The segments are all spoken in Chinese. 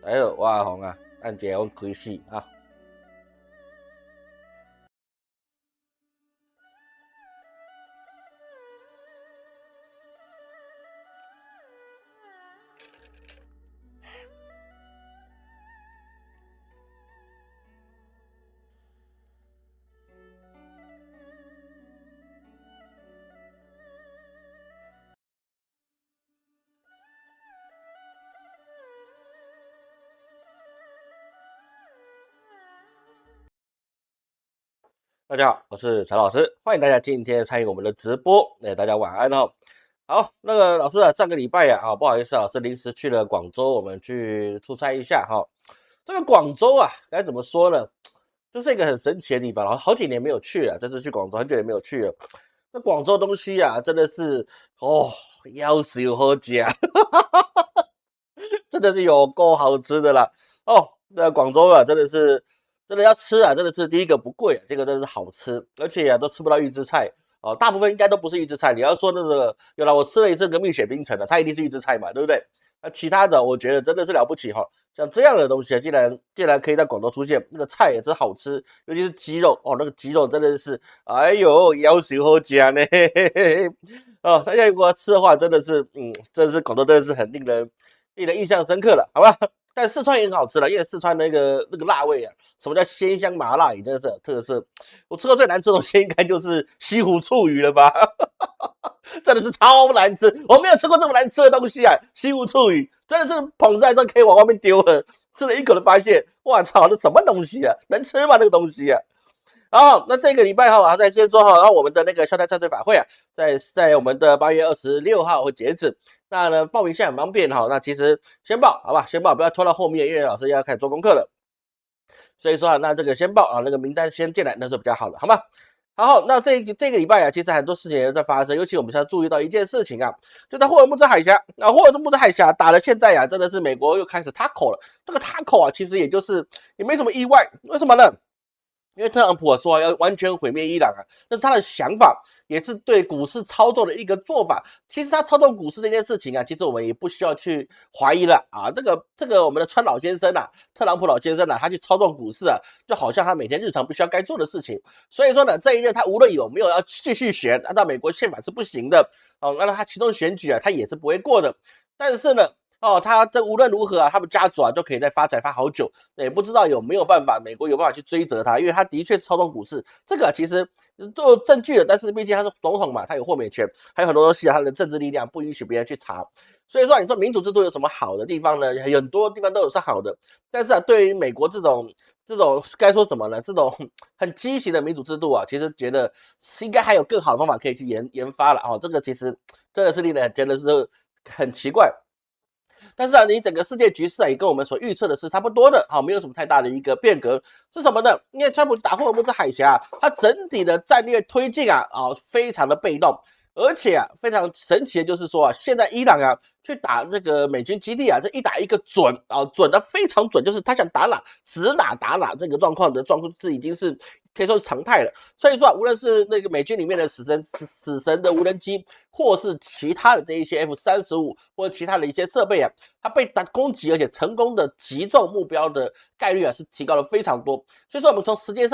哎呦，我阿红啊，按一下阮开始啊。大家好，我是陈老师，欢迎大家今天参与我们的直播。大家晚安哦。好，那个老师啊，上个礼拜不好意思，老师临时去了广州，我们去出差一下哈。这个广州啊，该怎么说呢？这是一个很神奇的地方，然后好几年没有去了，这次去广州很久也没有去了。这广州东西啊，真的是要死有好吃，真的是有够好吃的啦。那广州啊，真的要吃啊，真的是第一个不贵，这个真的是好吃，而且都吃不到预制菜哦，大部分应该都不是预制菜。你要说那个有了，我吃了一次个蜜雪冰城的，它一定是预制菜嘛，对不对？那其他的我觉得真的是了不起哈，像这样的东西竟然可以在广州出现，那个菜也是好吃，尤其是鸡肉哦，那个鸡肉真的是，哎呦，要求好加呢，嘿嘿嘿哦，大家如果要吃的话，真的是广州真的是很令人印象深刻了，好吧？但四川也很好吃了，因为四川那个辣味啊，什么叫鲜香麻辣，也真的是有特色。我吃过最难吃的东西应该就是西湖醋鱼了吧？真的是超难吃，我没有吃过这么难吃的东西啊！西湖醋鱼真的是捧在这可以往外面丢了，吃了一口就发现，哇操，那什么东西啊？能吃吗？那个东西啊？好，那这个礼拜在今天周然后我们的那个校单战队法会啊，在我们的8月26号会截止。那呢，报名现在很方便哈。那其实先报好吧，先报，不要拖到后面，因为老师要开始做功课了。所以说那这个先报啊，那个名单先进来，那是比较好的，好吗？好，那这个礼拜啊，其实很多事情也在发生，尤其我们现在注意到一件事情啊，就在霍尔木兹海峡啊，霍尔木兹海峡打了，现在真的是美国又开始 tackle 了。这个 tackle 啊，其实也没什么意外，为什么呢？因为特朗普说要完全毁灭伊朗啊，那是他的想法，也是对股市操作的一个做法。其实他操纵股市这件事情啊，其实我们也不需要去怀疑了啊。这个我们的川老先生啊，特朗普老先生啊，他去操纵股市啊，就好像他每天日常必须要该做的事情。所以说呢，这一任他无论有没有要继续选，按照美国宪法是不行的哦。那他其中选举啊，他也是不会过的。但是呢，他这无论如何啊，他们家族啊都可以再发财发好久，也不知道有没有办法，美国有办法去追责他，因为他的确操纵股市，这个其实都有证据的，但是毕竟他是总统嘛，他有豁免权，还有很多东西他的政治力量不允许别人去查，所以说你说民主制度有什么好的地方呢？很多地方都有是好的，但是对于美国这种该说什么呢？这种很畸形的民主制度啊，其实觉得应该还有更好的方法可以去研发了这个其实真的是令人真的是很奇怪。但是你整个世界局势也跟我们所预测的是差不多的，没有什么太大的一个变革，是什么呢？因为川普打霍尔木兹海峡，它整体的战略推进非常的被动，而且非常神奇的就是说现在伊朗去打这个美军基地这一打一个准准的非常准，就是他想打哪指哪打哪，这个状况是已经是可以说是常态了。所以说无论是那个美军里面的死神的无人机，或是其他的这一些 F-35或者其他的一些设备它被攻击而且成功的击中目标的概率是提高了非常多。所以说我们从时间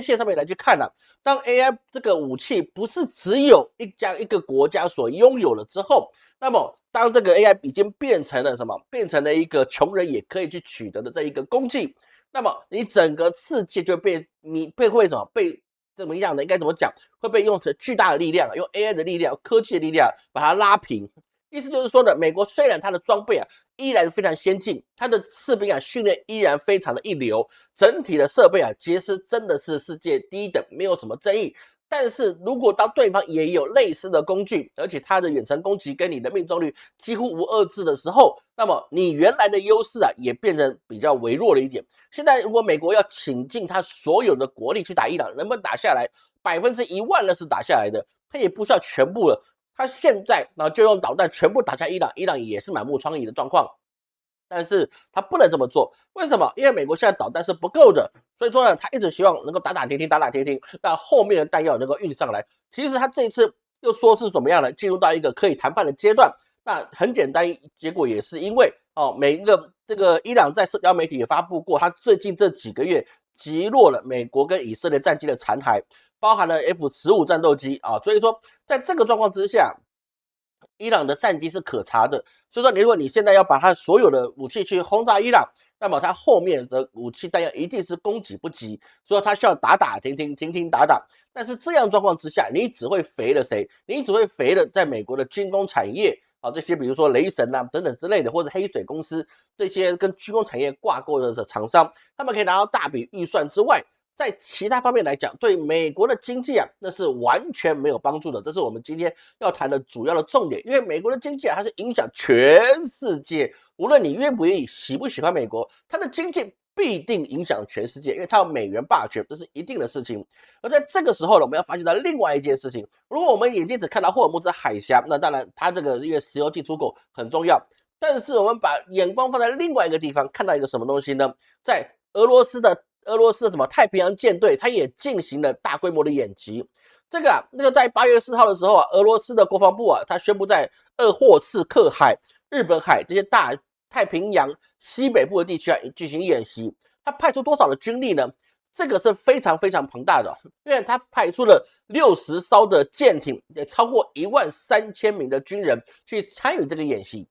线上面来去看当 AI 这个武器不是只有一个国家所拥有了之后，那么当这个 AI 已经变成了什么？变成了一个穷人也可以去取得的这一个工具，那么你整个世界就被什么？被怎么样的？应该怎么讲？会被用成巨大的力量，用 AI 的力量、科技的力量把它拉平。意思就是说呢，美国虽然它的装备依然非常先进，它的士兵训练依然非常的一流，整体的设备其实真的是世界第一等，没有什么争议。但是如果当对方也有类似的工具，而且它的远程攻击跟你的命中率几乎无二致的时候，那么你原来的优势也变成比较微弱了一点。现在如果美国要倾尽他所有的国力去打伊朗，能不能打下来？100%那是打下来的，他也不需要全部了。他现在就用导弹全部打下伊朗，伊朗也是满目疮痍的状况。但是他不能这么做，为什么？因为美国现在导弹是不够的，所以说呢，他一直希望能够打打停停，那后面的弹药能够运上来。其实他这一次又说是怎么样呢？进入到一个可以谈判的阶段。那很简单，结果也是因为每一个这个伊朗在社交媒体也发布过，他最近这几个月击落了美国跟以色列战机的残骸，包含了 F-15战斗机所以说在这个状况之下，伊朗的战机是可查的，所以说如果你现在要把它所有的武器去轰炸伊朗，那么它后面的武器弹药一定是供给不及，所以它需要打打停停，停停打打。但是这样状况之下，你只会肥了谁？你只会肥了在美国的军工产业这些比如说雷神等等之类的，或者黑水公司这些跟军工产业挂钩的厂商，他们可以拿到大笔预算之外，在其他方面来讲，对美国的经济那是完全没有帮助的。这是我们今天要谈的主要的重点，因为美国的经济它是影响全世界，无论你愿不愿意、喜不喜欢美国，它的经济必定影响全世界，因为它有美元霸权，这是一定的事情。而在这个时候呢，我们要发现到另外一件事情，如果我们眼睛只看到霍尔木兹海峡，那当然它这个因为石油进出口很重要，但是我们把眼光放在另外一个地方，看到一个什么东西呢？在俄罗斯的什么太平洋舰队，它也进行了大规模的演习。这个在8月4号的时候俄罗斯的国防部它宣布在鄂霍次克海、日本海这些大太平洋西北部的地区进行演习。它派出多少的军力呢？这个是非常非常庞大的，因为它派出了60艘的舰艇，也超过13000名的军人去参与这个演习。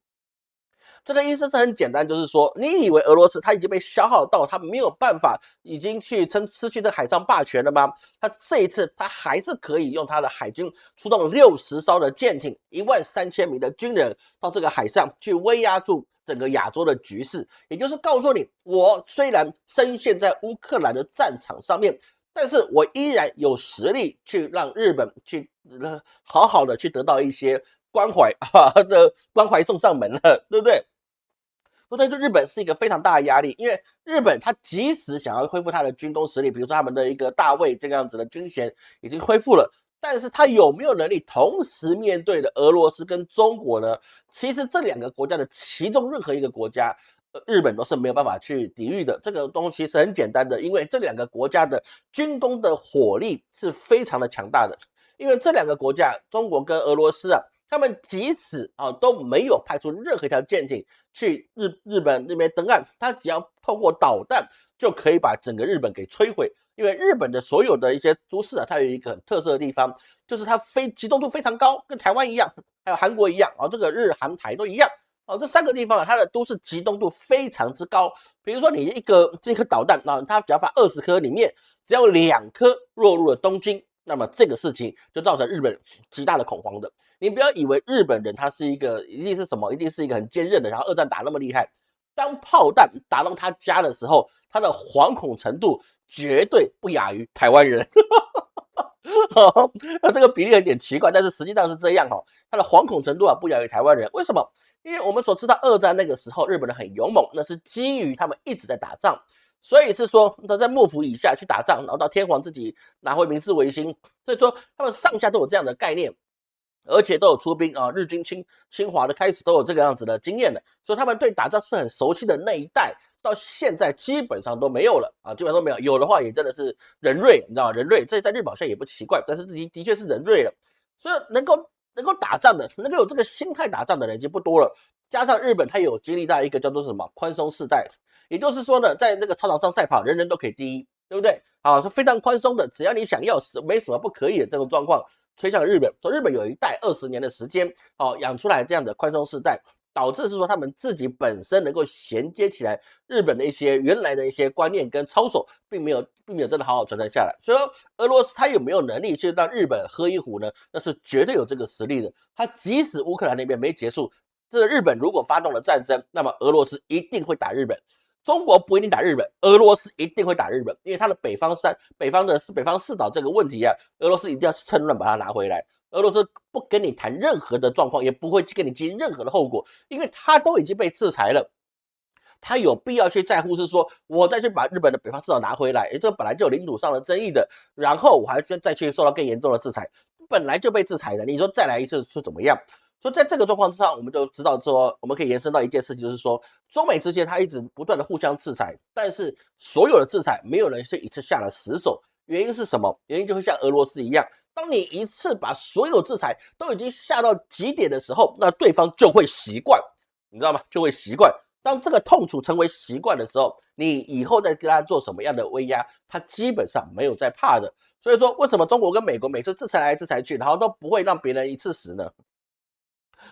这个意思是很简单，就是说，你以为俄罗斯它已经被消耗到，它没有办法，已经去失去这海上霸权了吗？它这一次，它还是可以用它的海军出动60艘的舰艇，13000名的军人到这个海上去威压住整个亚洲的局势。也就是告诉你，我虽然深陷在乌克兰的战场上面，但是我依然有实力去让日本去好好的去得到一些关怀的关怀送上门了，对不对？所以对日本是一个非常大的压力，因为日本它即使想要恢复它的军工实力，比如说他们的一个大卫这个样子的军衔已经恢复了，但是它有没有能力同时面对的俄罗斯跟中国呢？其实这两个国家的其中任何一个国家，日本都是没有办法去抵御的。这个东西是很简单的，因为这两个国家的军工的火力是非常的强大的，因为这两个国家，中国跟俄罗斯他们即使都没有派出任何一条舰艇去日本那边登岸，他只要透过导弹就可以把整个日本给摧毁。因为日本的所有的一些都市它有一个很特色的地方，就是它集中度非常高，跟台湾一样，还有韩国一样这个日韩台都一样这3个地方它的都市集中度非常之高。比如说你这颗导弹它只要发20颗，里面只要2颗落入了东京，那么这个事情就造成日本极大的恐慌的。你不要以为日本人他是一定是一个很坚韧的，然后2战打那么厉害。当炮弹打到他家的时候，他的惶恐程度绝对不亚于台湾人。这个比例有点奇怪，但是实际上是这样他的惶恐程度不亚于台湾人。为什么？因为我们所知道2战那个时候日本人很勇猛，那是基于他们一直在打仗。所以是说他在幕府以下去打仗，然后到天皇自己拿回明治维新，所以说他们上下都有这样的概念，而且都有出兵日军侵华的开始都有这个样子的经验的，所以他们对打仗是很熟悉的那一代，到现在基本上都没有了基本上都没有，有的话也真的是人瑞，你知道吗？人瑞这在日本好像也不奇怪，但是的确是人瑞了，所以能够打仗的，能够有这个心态打仗的人已经不多了。加上日本它有经历到一个叫做什么宽松世代，也就是说呢，在那个操场上赛跑，人人都可以第一，对不对？是非常宽松的，只要你想要，没什么不可以的这种状况。吹向日本，说日本有一代20年的时间养出来这样的宽松世代，导致是说他们自己本身能够衔接起来日本的一些原来的一些观念跟操守，并没有真的好好传承下来。所以说俄罗斯他有没有能力去让日本喝一壶呢？那是绝对有这个实力的。他即使乌克兰那边没结束，这个日本如果发动了战争，那么俄罗斯一定会打日本。中国不一定打日本，俄罗斯一定会打日本，因为它的北方四岛这个问题俄罗斯一定要趁乱把它拿回来。俄罗斯不跟你谈任何的状况，也不会跟你经任何的后果，因为他都已经被制裁了，他有必要去在乎是说我再去把日本的北方四岛拿回来，这本来就有领土上的争议的，然后我还再去受到更严重的制裁，本来就被制裁的，你说再来一次是怎么样？所以在这个状况之上，我们就知道说，我们可以延伸到一件事情，就是说，中美之间它一直不断的互相制裁，但是所有的制裁没有人是一次下了死手。原因是什么？原因就会像俄罗斯一样，当你一次把所有制裁都已经下到极点的时候，那对方就会习惯，你知道吗？就会习惯。当这个痛楚成为习惯的时候，你以后再跟他做什么样的威压，他基本上没有在怕的。所以说，为什么中国跟美国每次制裁来制裁去，然后都不会让别人一次死呢？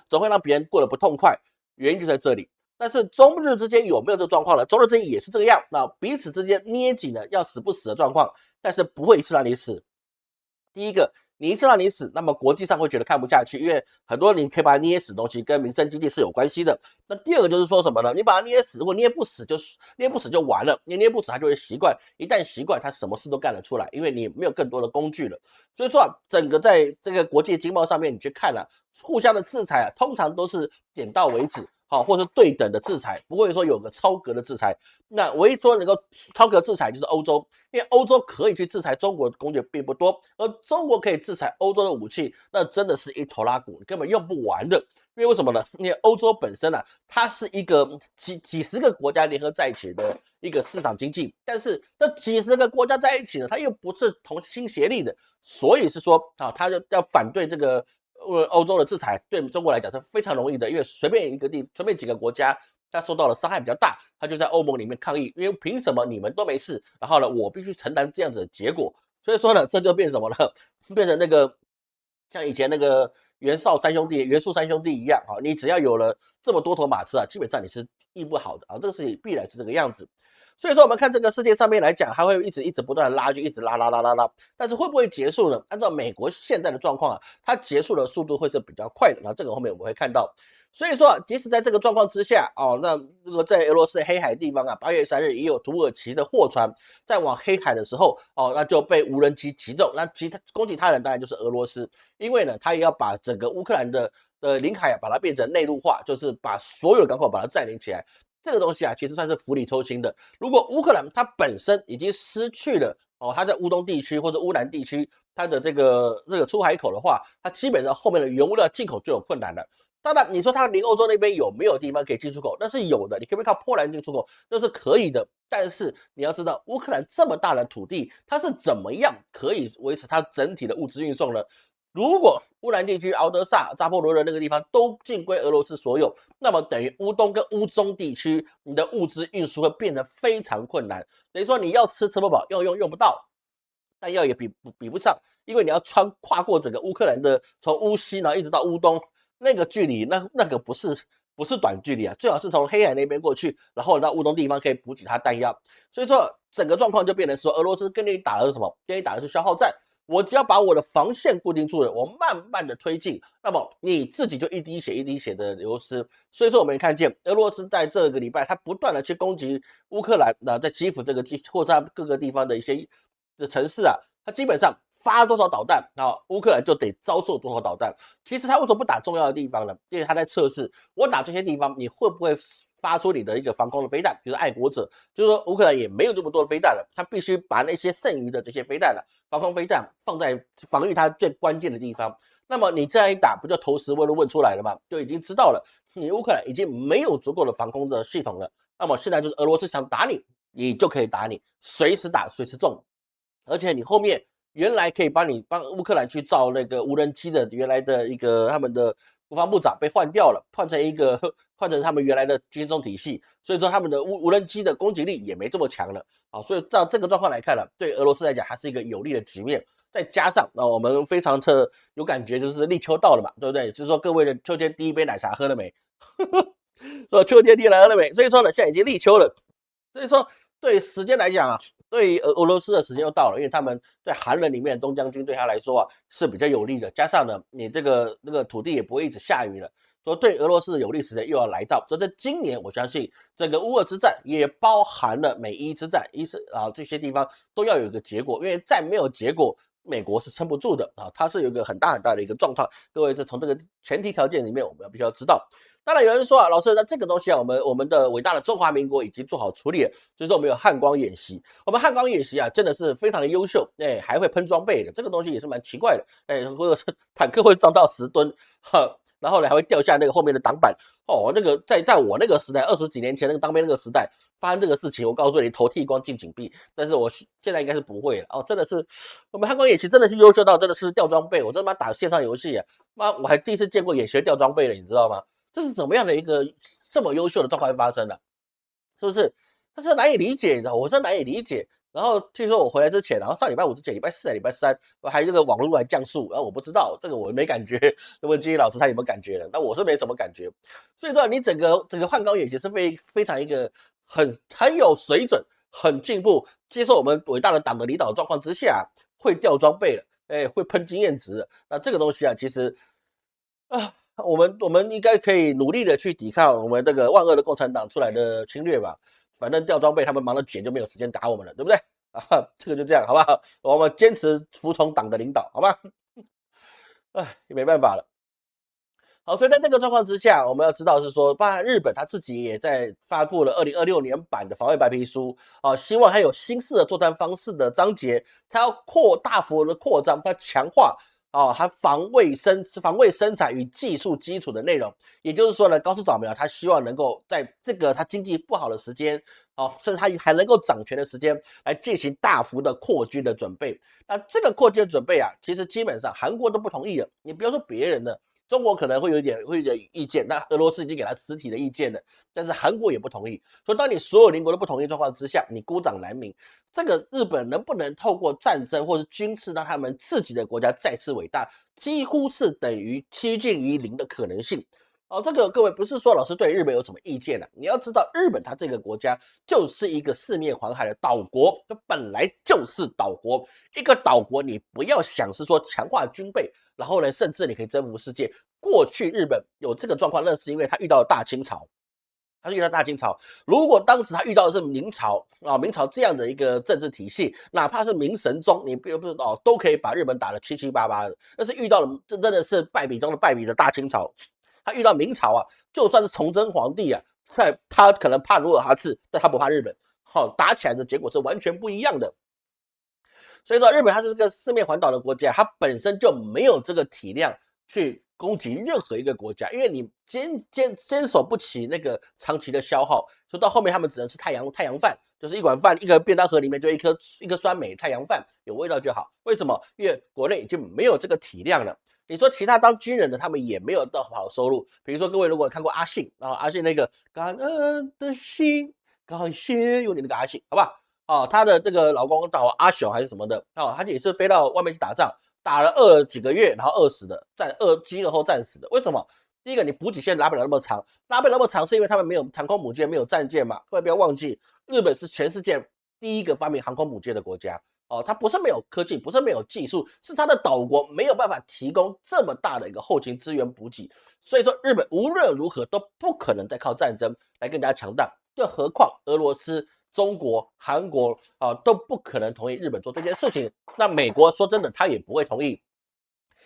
总会让别人过得不痛快，原因就在这里。但是中日之间有没有这个状况呢？中日之间也是这个样，那彼此之间捏紧了要死不死的状况，但是不会一次让你死。第一个，你一次让你死，那么国际上会觉得看不下去，因为很多你可以把它捏死的东西跟民生经济是有关系的。那第二个就是说什么呢？你把它捏死，如果捏不死就完了，你捏不死它就会习惯，一旦习惯，它什么事都干得出来，因为你没有更多的工具了。所以说整个在这个国际经贸上面，你去看互相的制裁通常都是点到为止。好，或是对等的制裁，不会说有个超格的制裁。那唯一说能够超格制裁就是欧洲，因为欧洲可以去制裁中国的工具并不多，而中国可以制裁欧洲的武器，那真的是一头拉骨，根本用不完的。因为为什么呢？因为欧洲本身它是一个几十个国家联合在一起的一个市场经济，但是这几十个国家在一起呢，它又不是同心协力的，所以是说它就要反对这个。欧洲的制裁对中国来讲是非常容易的，因为随便几个国家，它受到的伤害比较大，它就在欧盟里面抗议，因为凭什么你们都没事，然后呢，我必须承担这样子的结果，所以说呢，这就变什么了？变成那个像以前那个袁绍三兄弟、袁术三兄弟一样，你只要有了这么多头马车基本上你是医不好的这个事情必然是这个样子。所以说，我们看这个世界上面来讲，它会一直不断的拉锯，一直拉，但是会不会结束呢？按照美国现在的状况它结束的速度会是比较快的。然后这个后面我们会看到。所以说，即使在这个状况之下那这个在俄罗斯黑海地方8月3日也有土耳其的货船在往黑海的时候那就被无人机击中，那攻击他人当然就是俄罗斯，因为呢，他也要把整个乌克兰的领海把它变成内陆化，就是把所有的港口把它占领起来。这个东西其实算是釜底抽薪的。如果乌克兰它本身已经失去了它在乌东地区或者乌南地区它的这个出海口的话，它基本上后面的原物料进口就有困难了。当然，你说它离欧洲那边有没有地方可以进出口？那是有的，你可不可以靠波兰进出口？那是可以的。但是你要知道，乌克兰这么大的土地，它是怎么样可以维持它整体的物资运送呢？如果乌兰地区、敖德萨、扎波罗热那个地方都进归俄罗斯所有，那么等于乌东跟乌中地区，你的物资运输会变得非常困难。等于说你要吃不饱，要用不到，弹药也比不上，因为你要跨过整个乌克兰的从乌西然后一直到乌东那个距离，那个不是短距离最好是从黑海那边过去，然后到乌东地方可以补给它弹药。所以说整个状况就变成说，俄罗斯跟你打的是什么？跟你打的是消耗战。我只要把我的防线固定住了，我慢慢的推进，那么你自己就一滴血一滴血的流失。所以说我们看见俄罗斯在这个礼拜，他不断的去攻击乌克兰，在基辅这个或者各个地方的一些城市他基本上发多少导弹乌克兰就得遭受多少导弹。其实他为什么不打重要的地方呢？因为他在测试，我打这些地方，你会不会发出你的一个防空的飞弹，比如爱国者，就是说乌克兰也没有这么多的飞弹了，他必须把那些剩余的这些飞弹防空飞弹放在防御它最关键的地方。那么你这样一打，不就投石问出来了吗？就已经知道了，你乌克兰已经没有足够的防空的系统了。那么现在就是俄罗斯想打你，你就可以打你，随时打，随时中。而且你后面原来可以帮乌克兰去造那个无人机的原来的一个他们的国防部长被换掉了，换成他们原来的军中体系，所以说他们的无人机的攻击力也没这么强了所以照这个状况来看对俄罗斯来讲还是一个有利的局面。再加上我们非常的有感觉，就是立秋到了嘛，对不对？就是说各位的秋天第一杯奶茶喝了没？说秋天第一奶喝了没？所以说呢，现在已经立秋了，所以说对时间来讲对俄罗斯的时间又到了，因为他们在寒冷里面，东将军对他来说是比较有利的，加上呢，你那个土地也不会一直下雨了，所以对俄罗斯的有利时间又要来到。所以在今年，我相信整个乌俄之战也包含了美伊之战，这些地方都要有一个结果，因为再没有结果，美国是撑不住的它是有一个很大的一个状况。各位，这从这个前提条件里面，我们必须要知道。当然有人说老师，那这个东西我们的伟大的中华民国已经做好处理了，所以说我们有汉光演习。我们汉光演习真的是非常的优秀，还会喷装备的，这个东西也是蛮奇怪的，或者是坦克会装到10吨，然后呢还会掉下那个后面的挡板那个在我那个时代20几年前那个当兵那个时代发生这个事情，我告诉你头剃光进井壁，但是我现在应该是不会了真的是我们汉光演习真的是优秀到真的是掉装备，我真他妈打线上游戏我还第一次见过演习掉装备了，你知道吗？这是怎么样的一个这么优秀的状况会发生的，是不是？这是难以理解的，我真难以理解。然后据说我回来之前，然后上礼拜五之前，礼拜四、礼拜三，我还这个网络还降速，然后我不知道这个我没感觉，问金英老师他有没有感觉的？那我是没什么感觉。所以说你整个换岗演习是非常一个很有水准、很进步，接受我们伟大的党的领导状况之下，会调装备了，会喷经验值的。那这个东西啊，其实啊，我们应该可以努力的去抵抗我们这个万恶的共产党出来的侵略吧。反正调装备他们忙着捡，就没有时间打我们了，对不对？啊，这个就这样，好不好？我们坚持服从党的领导，好吧？哎，也没办法了。好，所以在这个状况之下，我们要知道是说，包含日本他自己也在发布了2026年版的防卫白皮书啊，希望它有新式的作战方式的章节，它要大幅的扩张，它强化它防卫生产与技术基础的内容。也就是说呢，高市早苗他希望能够在这个他经济不好的时间，甚至他还能够掌权的时间，来进行大幅的扩军的准备。那这个扩军的准备啊，其实基本上韩国都不同意了，你不要说别人的。中国可能会有点意见，那俄罗斯已经给他实体的意见了，但是韩国也不同意。所以当你所有邻国都不同意状况之下，你孤掌难鸣。这个日本能不能透过战争或是军事让他们自己的国家再次伟大，几乎是等于接近于零的可能性。这个各位不是说老师对日本有什么意见的，你要知道日本它这个国家就是一个四面环海的岛国，它本来就是岛国。一个岛国你不要想是说强化军备，然后呢甚至你可以征服世界。过去日本有这个状况，那是因为他遇到了大清朝。如果当时他遇到的是明朝明朝这样的一个政治体系，哪怕是明神宗，你不都可以把日本打得七七八八的。但是遇到了真的是败笔中的败笔的大清朝。他遇到明朝啊，就算是崇祯皇帝啊，他可能怕努尔哈赤，但他不怕日本。打起来的结果是完全不一样的。所以说，日本它是这个四面环岛的国家，它本身就没有这个体量去攻击任何一个国家，因为你坚守不起那个长期的消耗，所以到后面他们只能吃太阳饭，就是一碗饭，一个便当盒里面就一颗酸梅太阳饭，有味道就好。为什么？因为国内已经没有这个体量了。你说其他当军人的，他们也没有到好收入。比如说各位如果看过阿信，阿信那个感恩的心，感谢有你那个阿信，好不好？他的这个老公叫阿雄还是什么的，他也是飞到外面去打仗，打了几个月，然后饿死的，饥饿后战死的。为什么？第一个，你补给线拉不了那么长，是因为他们没有航空母舰，没有战舰嘛。各位不要忘记，日本是全世界第一个发明航空母舰的国家。它不是没有科技，不是没有技术，是它的岛国没有办法提供这么大的一个后勤资源补给。所以说，日本无论如何都不可能再靠战争来更加强大，更何况俄罗斯、中国、韩国都不可能同意日本做这件事情。那美国说真的，他也不会同意，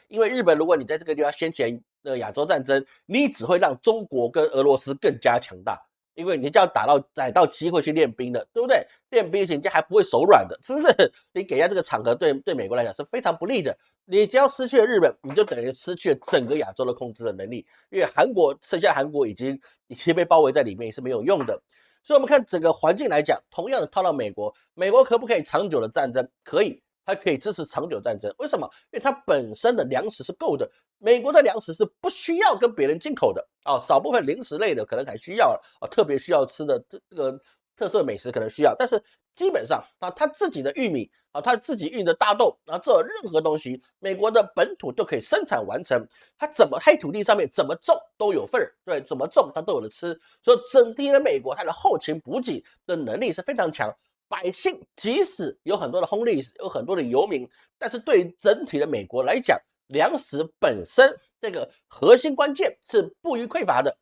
因为日本如果你在这个地方掀起来亚洲战争，你只会让中国跟俄罗斯更加强大。因为你这样逮到机会去练兵的，对不对？练兵人家还不会手软的，是不是？你给下这个场合对美国来讲是非常不利的。你只要失去了日本，你就等于失去了整个亚洲的控制的能力，因为剩下韩国已经被包围在里面，也是没有用的。所以我们看整个环境来讲，同样的套到美国，美国可不可以长久的战争？可以。它可以支持长久战争，为什么？因为它本身的粮食是够的，美国的粮食是不需要跟别人进口的少部分零食类的可能还需要特别需要吃的这个特色美食可能需要，但是基本上它自己的玉米它自己运的大豆这种任何东西，美国的本土就可以生产完成，它黑土地上面怎么种都有份儿，对，怎么种它都有的吃，所以整体的美国它的后勤补给的能力是非常强。百姓即使有很多的homeless，有很多的游民，但是对于整体的美国来讲，粮食本身这个核心关键是不予匮乏的。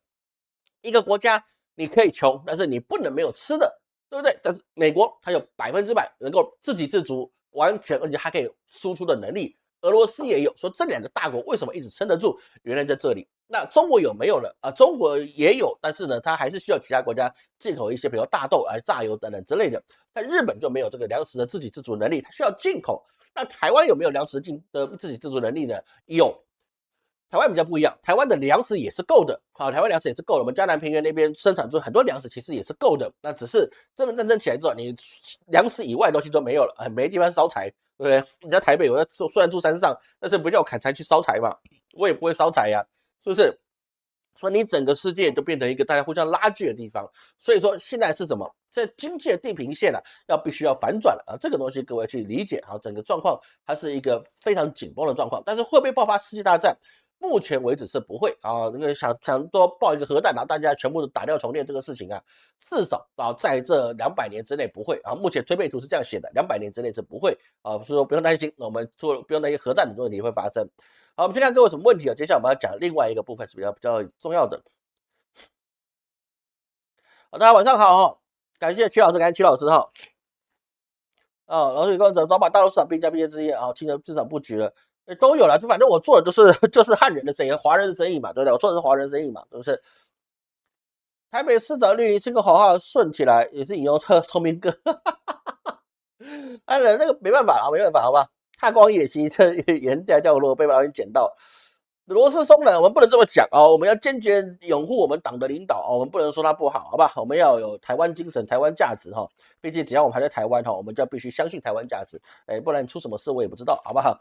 一个国家你可以穷，但是你不能没有吃的，对不对？但是美国它有100%能够自给自足，完全而且还可以输出的能力。俄罗斯也有，说这两个大国为什么一直撑得住？原来在这里。那中国有没有了中国也有，但是呢，它还是需要其他国家进口一些，比如大豆榨油等等之类的。但日本就没有这个粮食的自给自足能力，它需要进口。那台湾有没有粮食的自给自足能力呢？有。台湾比较不一样，台湾的粮食也是够的，台湾粮食也是够的。我们嘉南平原那边生产出很多粮食，其实也是够的。那只是真的战争起来之后，你粮食以外的东西都没有了，没地方烧柴，对不对？你在台北，我虽然住山上，但是不叫我砍柴去烧柴嘛，我也不会烧柴呀，是不是？所以你整个世界就变成一个大家互相拉锯的地方。所以说现在是什么？这经济的地平线必须要反转了啊！这个东西各位去理解啊，整个状况它是一个非常紧绷的状况。但是会不会爆发世界大战？目前为止是不会啊。那个想多爆一个核弹，然后大家全部都打掉重练这个事情至少在这200年之内不会啊。目前推背图是这样写的，200年之内是不会啊，所以说不用担心。我们不用担心核战的这个问题会发生。好，我们先看各位有什么问题接下来我们要讲另外一个部分是比较重要的。好，大家晚上好感谢曲老师，感谢曲老师老师你跟我早把大陆市场兵家毕业之夜进入市场布局了，都有了，就反正我做的就是汉人的生意，华人的生意嘛，对不对？我做的是华人生意嘛，是不是？台北市长绿营是个好话顺起来，也是引用聪明哥，那个没办法没办法，好吧？踏光野溪，这原掉叫我被老鹰捡到。罗斯松呢，我们不能这么讲我们要坚决拥护我们党的领导我们不能说他不好，好吧？我们要有台湾精神、台湾价值毕竟只要我们还在台湾我们就要必须相信台湾价值，不然出什么事我也不知道，好不好？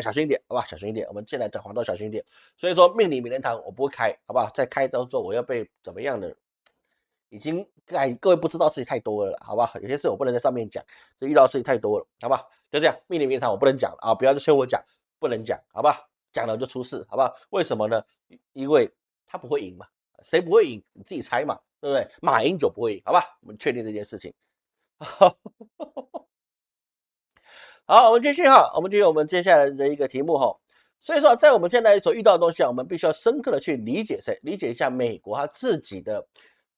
小心一点，好吧？小心一点，我们现在讲黄道小心一点。所以说命理名人堂我不会开，好不好？再开到时候我要被怎么样的？已经各位不知道事情太多了，好吧？有些事我不能在上面讲，这遇到事情太多了，好吧？就这样，命理名人堂我不能讲了不要再催我讲，不能讲，好吧？讲了就出事，好不好？为什么呢？因为他不会赢嘛，谁不会赢？你自己猜嘛，对不对？马英九不会赢，好吧？我们确定这件事情。好，我们继续我们继续我们接下来的一个题目所以说，在我们现在所遇到的东西我们必须要深刻的去理解谁？理解一下美国他自己的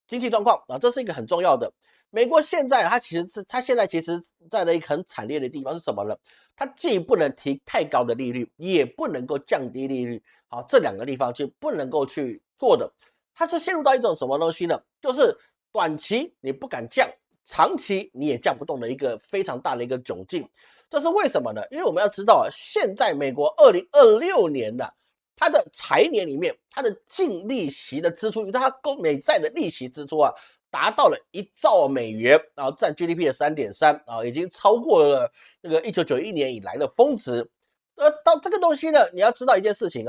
经济状况这是一个很重要的。美国现在它现在其实在了一个很惨烈的地方是什么呢？它既不能提太高的利率，也不能够降低利率，这两个地方就不能够去做的。它是陷入到一种什么东西呢？就是短期你不敢降，长期你也降不动的一个非常大的一个窘境。这是为什么呢？因为我们要知道现在美国2026年它的财年里面，它的净利息的支出，它美债的利息支出达到了1兆美元，然后占 GDP 的3.3%已经超过了那个1991年以来的峰值。到这个东西呢，你要知道一件事情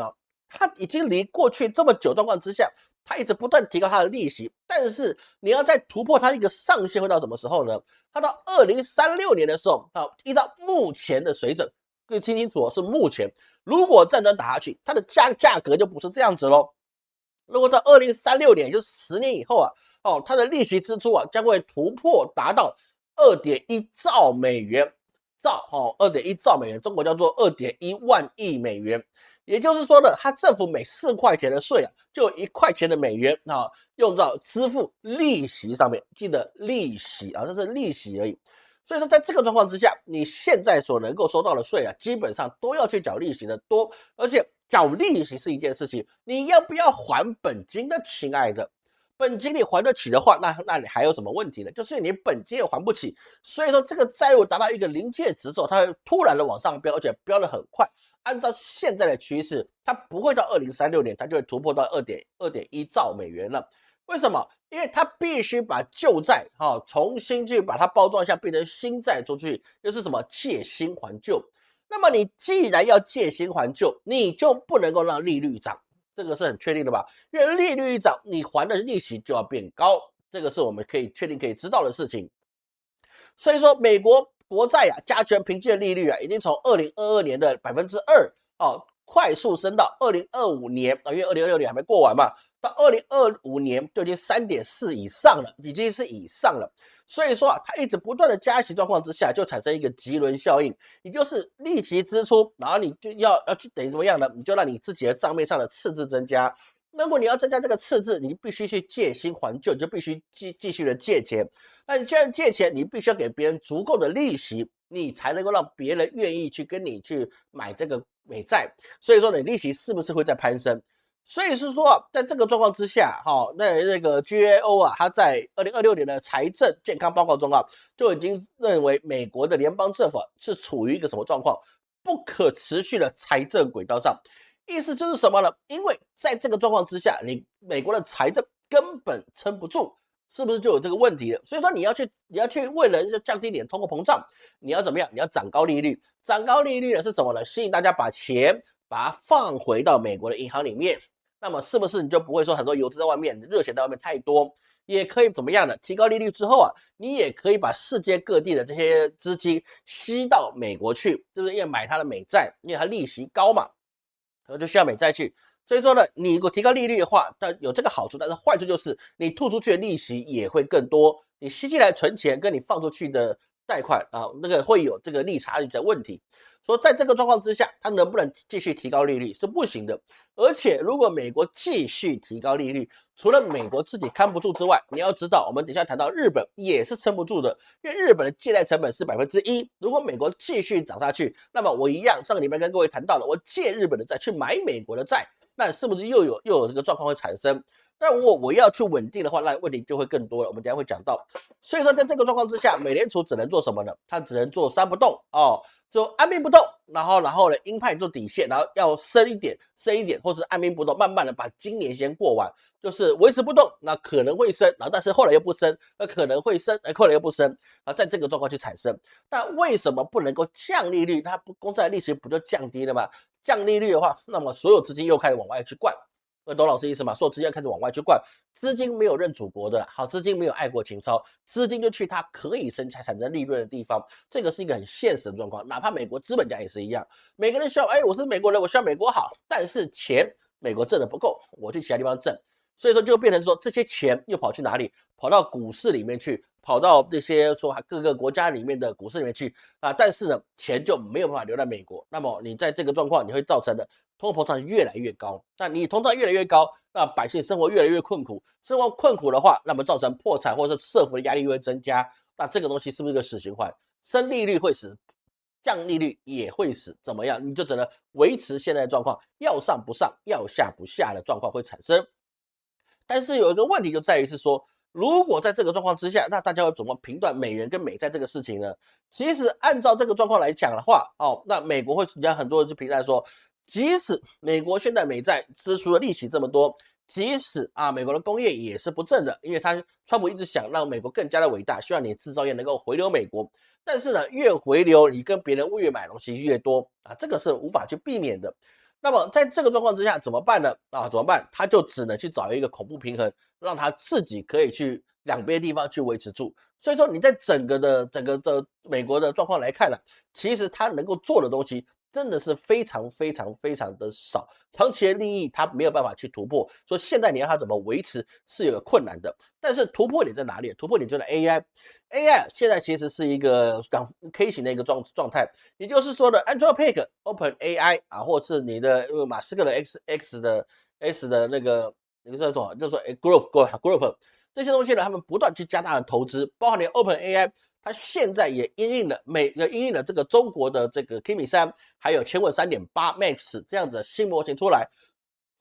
它已经离过去这么久状况之下，它一直不断提高它的利息，但是你要再突破它一个上限会到什么时候呢？它到2036年的时候依照目前的水准，各位听清楚是目前。如果战争打下去，它的价格就不是这样子咯。如果在2036年，也就是10年以后它的利息支出将会突破达到2.1兆美元，2.1兆美元，中国叫做2.1万亿美元。也就是说呢，它政府每4块钱的税就有1块钱的美元用到支付利息上面，记得利息这是利息而已。所以说，在这个状况之下，你现在所能够收到的税基本上都要去缴利息的多，而且缴利息是一件事情，你要不要还本金呢？亲爱的，本金你还得起的话，那你还有什么问题呢？就是你本金也还不起，所以说这个债务达到一个临界值之后，它会突然的往上飙，而且飙得很快。按照现在的趋势，它不会到2036年，它就会突破到2.1兆美元了。为什么？因为它必须把旧债重新去把它包装一下，变成新债出去，就是什么借新还旧。那么你既然要借新还旧，你就不能够让利率涨，这个是很确定的吧？因为利率一涨，你还的利息就要变高，这个是我们可以确定可以知道的事情。所以说，美国国债加权平均的利率已经从2022年的2%快速升到2025年因为2026年还没过完嘛，到2025年就已经3.4以上了，已经是以上了。所以说它一直不断的加息状况之下，就产生一个棘轮效应，也就是利息支出，然后你就要去等于怎么样呢？你就让你自己的账面上的赤字增加。如果你要增加这个赤字，你必须去借新还旧，你就必须继续的借钱。那你既然借钱，你必须要给别人足够的利息，你才能够让别人愿意去跟你去买这个美债。所以说你利息是不是会在攀升？所以是说在这个状况之下那个 GAO 它在2026年的财政健康报告中就已经认为美国的联邦政府是处于一个什么状况？不可持续的财政轨道上。意思就是什么呢？因为在这个状况之下，你美国的财政根本撑不住，是不是就有这个问题了？所以说你要去为了降低点通货膨胀，你要怎么样？你要涨高利率。涨高利率呢是什么呢？吸引大家把它放回到美国的银行里面。那么是不是你就不会说很多游资在外面，热钱在外面太多？也可以怎么样呢？提高利率之后啊，你也可以把世界各地的这些资金吸到美国去，对不对？因为买它的美债，因为它利息高嘛，然后就需要美债去。所以说呢，你如果提高利率的话，但有这个好处，但是坏处就是你吐出去的利息也会更多，你吸进来存钱跟你放出去的贷款啊，那个会有这个利差的问题。说在这个状况之下，它能不能继续提高利率是不行的。而且如果美国继续提高利率，除了美国自己看不住之外，你要知道，我们等一下谈到日本也是撑不住的，因为日本的借贷成本是1%。如果美国继续涨下去，那么我一样上个礼拜跟各位谈到了，我借日本的债去买美国的债，那是不是又有这个状况会产生？那如果我要去稳定的话，那问题就会更多了。我们等一下会讲到。所以说，在这个状况之下，美联储只能做什么呢？它只能做三不动哦，就按兵不动，然后呢，鹰派做底线，然后要升一点，或是按兵不动，慢慢的把今年先过完，就是维持不动，那可能会升，然后但是后来又不升，那可能会升，后来又不升，啊，在这个状况去产生。那为什么不能够降利率？它公债利息不就降低了吗？降利率的话，那么所有资金又开始往外去灌。懂老师意思吗？所有资金要开始往外去灌，资金没有认祖国的啦，好，资金没有爱国情操，资金就去它可以产生利润的地方，这个是一个很现实的状况。哪怕美国资本家也是一样，每个人需要，我是美国人，我需要美国好，但是钱美国挣的不够，我去其他地方挣，所以说就变成说这些钱又跑去哪里？跑到股市里面去，跑到这些说各个国家里面的股市里面去啊，但是呢，钱就没有办法留在美国。那么你在这个状况，你会造成的通货膨胀越来越高。那你通胀越来越高，那百姓生活越来越困苦。生活困苦的话，那么造成破产或者是社福的压力又会增加。那这个东西是不是一个死循环？升利率会死，降利率也会死，怎么样？你就只能维持现在的状况，要上不上，要下不下的状况会产生。但是有一个问题就在于是说，如果在这个状况之下，那大家要怎么评断美元跟美债这个事情呢？其实按照这个状况来讲的话，那美国会，你看很多人就评价说，即使美国现在美债支出的利息这么多，即使美国的工业也是不振的，因为川普一直想让美国更加的伟大，希望你制造业能够回流美国，但是呢，越回流你跟别人越买东西越多啊，这个是无法去避免的。那么在这个状况之下怎么办呢？怎么办？他就只能去找一个恐怖平衡，让他自己可以去两边地方去维持住。所以说你在整个的美国的状况来看呢，其实他能够做的东西真的是非常的少，长期的利益他没有办法去突破。所以现在你要他怎么维持是有困难的，但是突破点在哪里？突破点就在 AI。AI 现在其实是一个港 K 型的一个状态，也就是说的 Anthropic、OpenAI 或是你的马斯克的 X 的那个叫做就是说 Group 这些东西呢，他们不断去加大了投资，包括连 OpenAI，它现在也因应了这个中国的这个 Kimi 3，还有千问3.8 Max 这样子的新模型出来。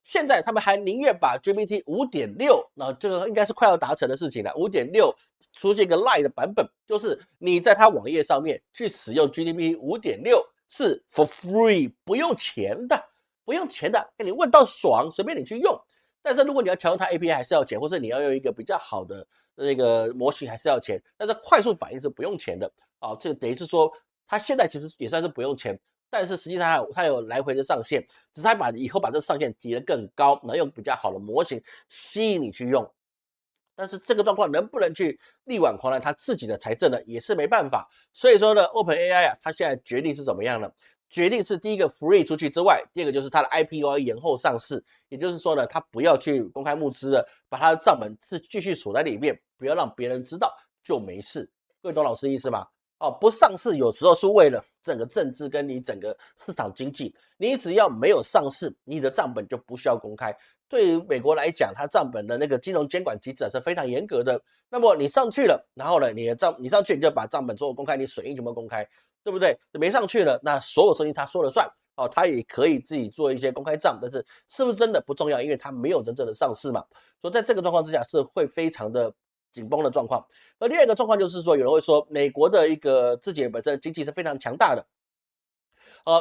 现在他们还宁愿把 GPT 5.6，那这个应该是快要达成的事情了。5.6出现一个 Lite 的版本，就是你在它网页上面去使用 GPT 5.6是 for free， 不用钱的，给你问到爽，随便你去用。但是如果你要调用它 API 还是要钱，或者你要用一个比较好的那个模型还是要钱。但是快速反应是不用钱的这个等于是说它现在其实也算是不用钱。但是实际上它有来回的上限，只是它以后把这个上限提得更高，能用比较好的模型吸引你去用。但是这个状况能不能去力挽狂澜他自己的财政呢？也是没办法。所以说呢 ，OpenAI 它现在决定是怎么样呢？决定是第一个 free 出去之外，第二个就是它的 IPO 要延后上市，也就是说呢，它不要去公开募资了，把它的账本是继续锁在里面，不要让别人知道就没事。各位懂老师意思吗？不上市有时候是为了整个政治跟你整个市场经济，你只要没有上市，你的账本就不需要公开。对于美国来讲，它账本的那个金融监管机制是非常严格的。那么你上去了，然后呢，你上去你就把账本所有公开，你水印全部公开，对不对？没上去了，那所有事情他说了算。他也可以自己做一些公开账，但是是不是真的不重要，因为他没有真正的上市嘛。所以在这个状况之下是会非常的紧绷的状况。而另外一个状况就是说，有人会说，美国的一个自己本身的经济是非常强大的，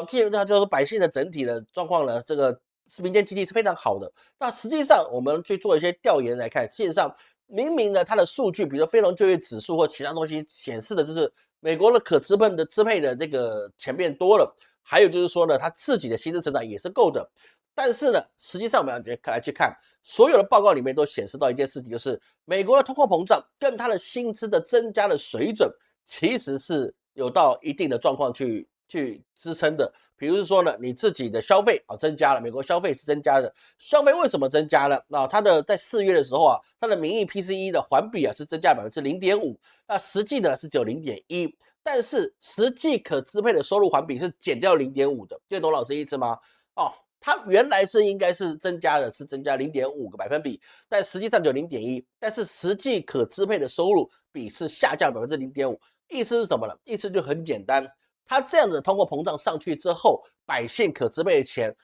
基本上就是百姓的整体的状况呢，这个民间经济是非常好的。那实际上我们去做一些调研来看，事实上明明呢，它的数据，比如说非农就业指数或其他东西显示的就是美国的可支配的这个钱变多了，还有就是说呢，它自己的薪资成长也是够的。但是呢，实际上我们来去看，所有的报告里面都显示到一件事情，就是美国的通货膨胀跟它的薪资的增加的水准，其实是有到一定的状况去支撑的。比如说呢，你自己的消费增加了，美国消费是增加的，消费为什么增加呢？它的在4月的时候它的名义 PCE 的环比是增加0.5%，那实际呢是只有0.1%，但是实际可支配的收入环比是减掉0.5%的，听得懂老师意思吗？它原来是应该是增加0.5个百分比，但实际上只有0.1%，但是实际可支配的收入比是下降0.5%，意思是什么呢？意思就很简单，它这样子通货膨胀上去之后，百姓可支配的钱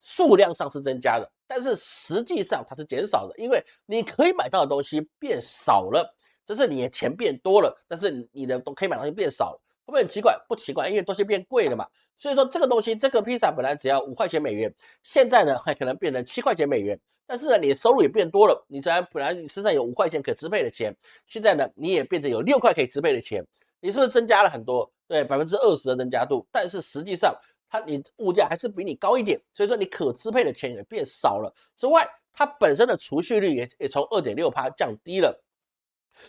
数量上是增加的，但是实际上它是减少的，因为你可以买到的东西变少了，这是你的钱变多了，但是你的可以买到东西变少了。会不会很奇怪？不奇怪，因为东西变贵了嘛。所以说这个东西，这个披萨本来只要5块钱美元，现在呢还可能变成7块钱美元。但是呢，你的收入也变多了，你本来你身上有5块钱可支配的钱，现在呢你也变成有6块可以支配的钱，你是不是增加了很多？对，20%的增加度，但是实际上你物价还是比你高一点，所以说你可支配的钱也变少了。之外，它本身的储蓄率也从2.6%降低了。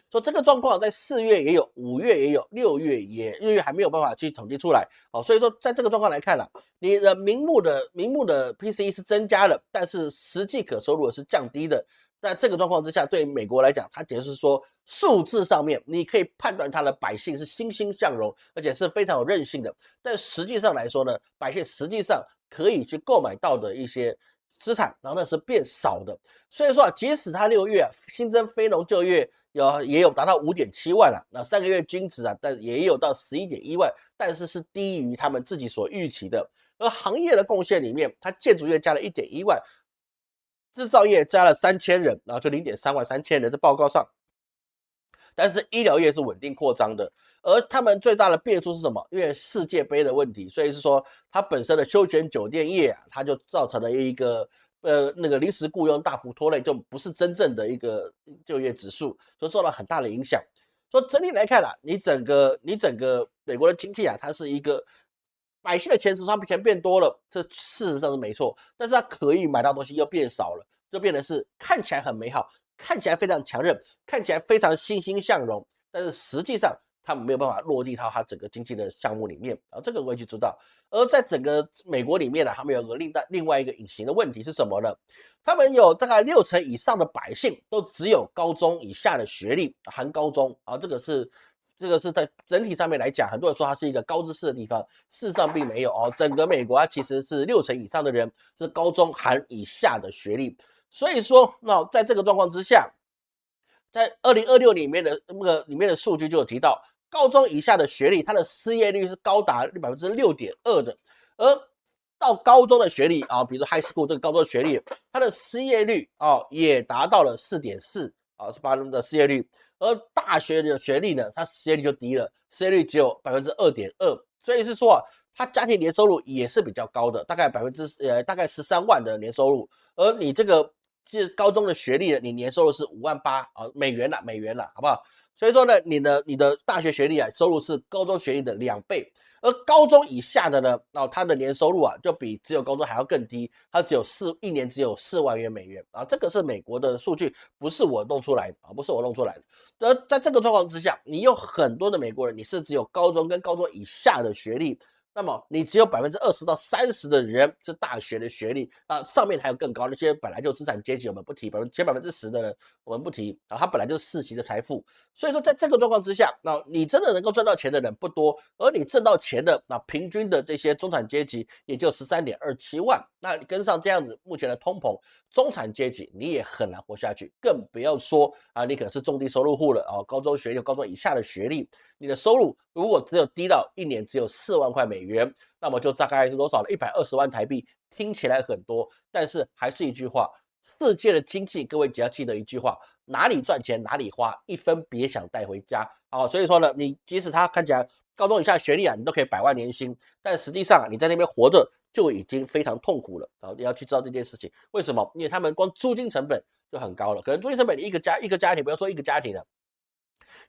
说这个状况在4月也有，5月也有，6月6月还没有办法去统计出来。所以说在这个状况来看你的名目的 PCE 是增加了，但是实际可收入是降低的。那这个状况之下，对美国来讲，它也是说数字上面你可以判断它的百姓是欣欣向荣，而且是非常有韧性的。但实际上来说呢，百姓实际上可以去购买到的一些资产，然后那是变少的。所以说即使它6月新增非农就业也有达到5.7万那3个月均值但也有到11.1万，但是是低于他们自己所预期的。而行业的贡献里面，它建筑业加了1.1万，制造业加了3000人，然后就0.3万3000人，在报告上。但是医疗业是稳定扩张的，而他们最大的变数是什么？因为世界杯的问题，所以是说它本身的休闲酒店业它就造成了一个那个临时雇佣大幅拖累，就不是真正的一个就业指数，所以受到很大的影响。所以整体来看你整个美国的经济它是一个百姓的钱变多了，这事实上是没错，但是它可以买到东西又变少了，就变得是看起来很美好，看起来非常强韧，看起来非常欣欣向荣，但是实际上他们没有办法落地到它整个经济的项目里面这个我也去知道。而在整个美国里面他们有个另外一个隐形的问题是什么呢？他们有大概60%以上的百姓都只有高中以下的学历，含高中这个是在整体上面来讲，很多人说它是一个高知识的地方，事实上并没有整个美国它其实是60%以上的人是高中含以下的学历。所以说，那在这个状况之下，在2026里面的数据就有提到，高中以下的学历，它的失业率是高达6.2%的，而到高中的学历比如说 high school 这个高中的学历，它的失业率也达到了4.4%是8%的失业率，而大学的学历呢，它失业率就低了，失业率只有2.2%，所以是说他家庭年收入也是比较高的，大概13万的年收入，而你这个是高中的学历你年收入是5.8万美元啦，好不好？所以说呢，你的大学学历收入是高中学历的2倍，而高中以下的呢，他的年收入就比只有高中还要更低，他一年只有4万元美元这个是美国的数据，不是我弄出来的不是我弄出来的。而在这个状况之下，你有很多的美国人，你是只有高中跟高中以下的学历。那么你只有20%到30%的人是大学的学历上面还有更高那些本来就资产阶级我们不提，前10%的人我们不提他本来就是世袭的财富。所以说在这个状况之下，你真的能够赚到钱的人不多，而你挣到钱的平均的这些中产阶级也就13.27万，那你跟上这样子目前的通膨，中产阶级你也很难活下去，更不要说你可能是中低收入户了高中学历高中以下的学历，你的收入如果只有低到一年只有4万块美元，那么就大概是多少了120万台币，听起来很多，但是还是一句话，世界的经济各位只要记得一句话，哪里赚钱哪里花，一分别想带回家所以说呢，你即使他看起来高中以下学历你都可以100万年薪，但实际上你在那边活着就已经非常痛苦了你要去知道这件事情。为什么？因为他们光租金成本就很高了，可能租金成本你一个家庭，不要说一个家庭了，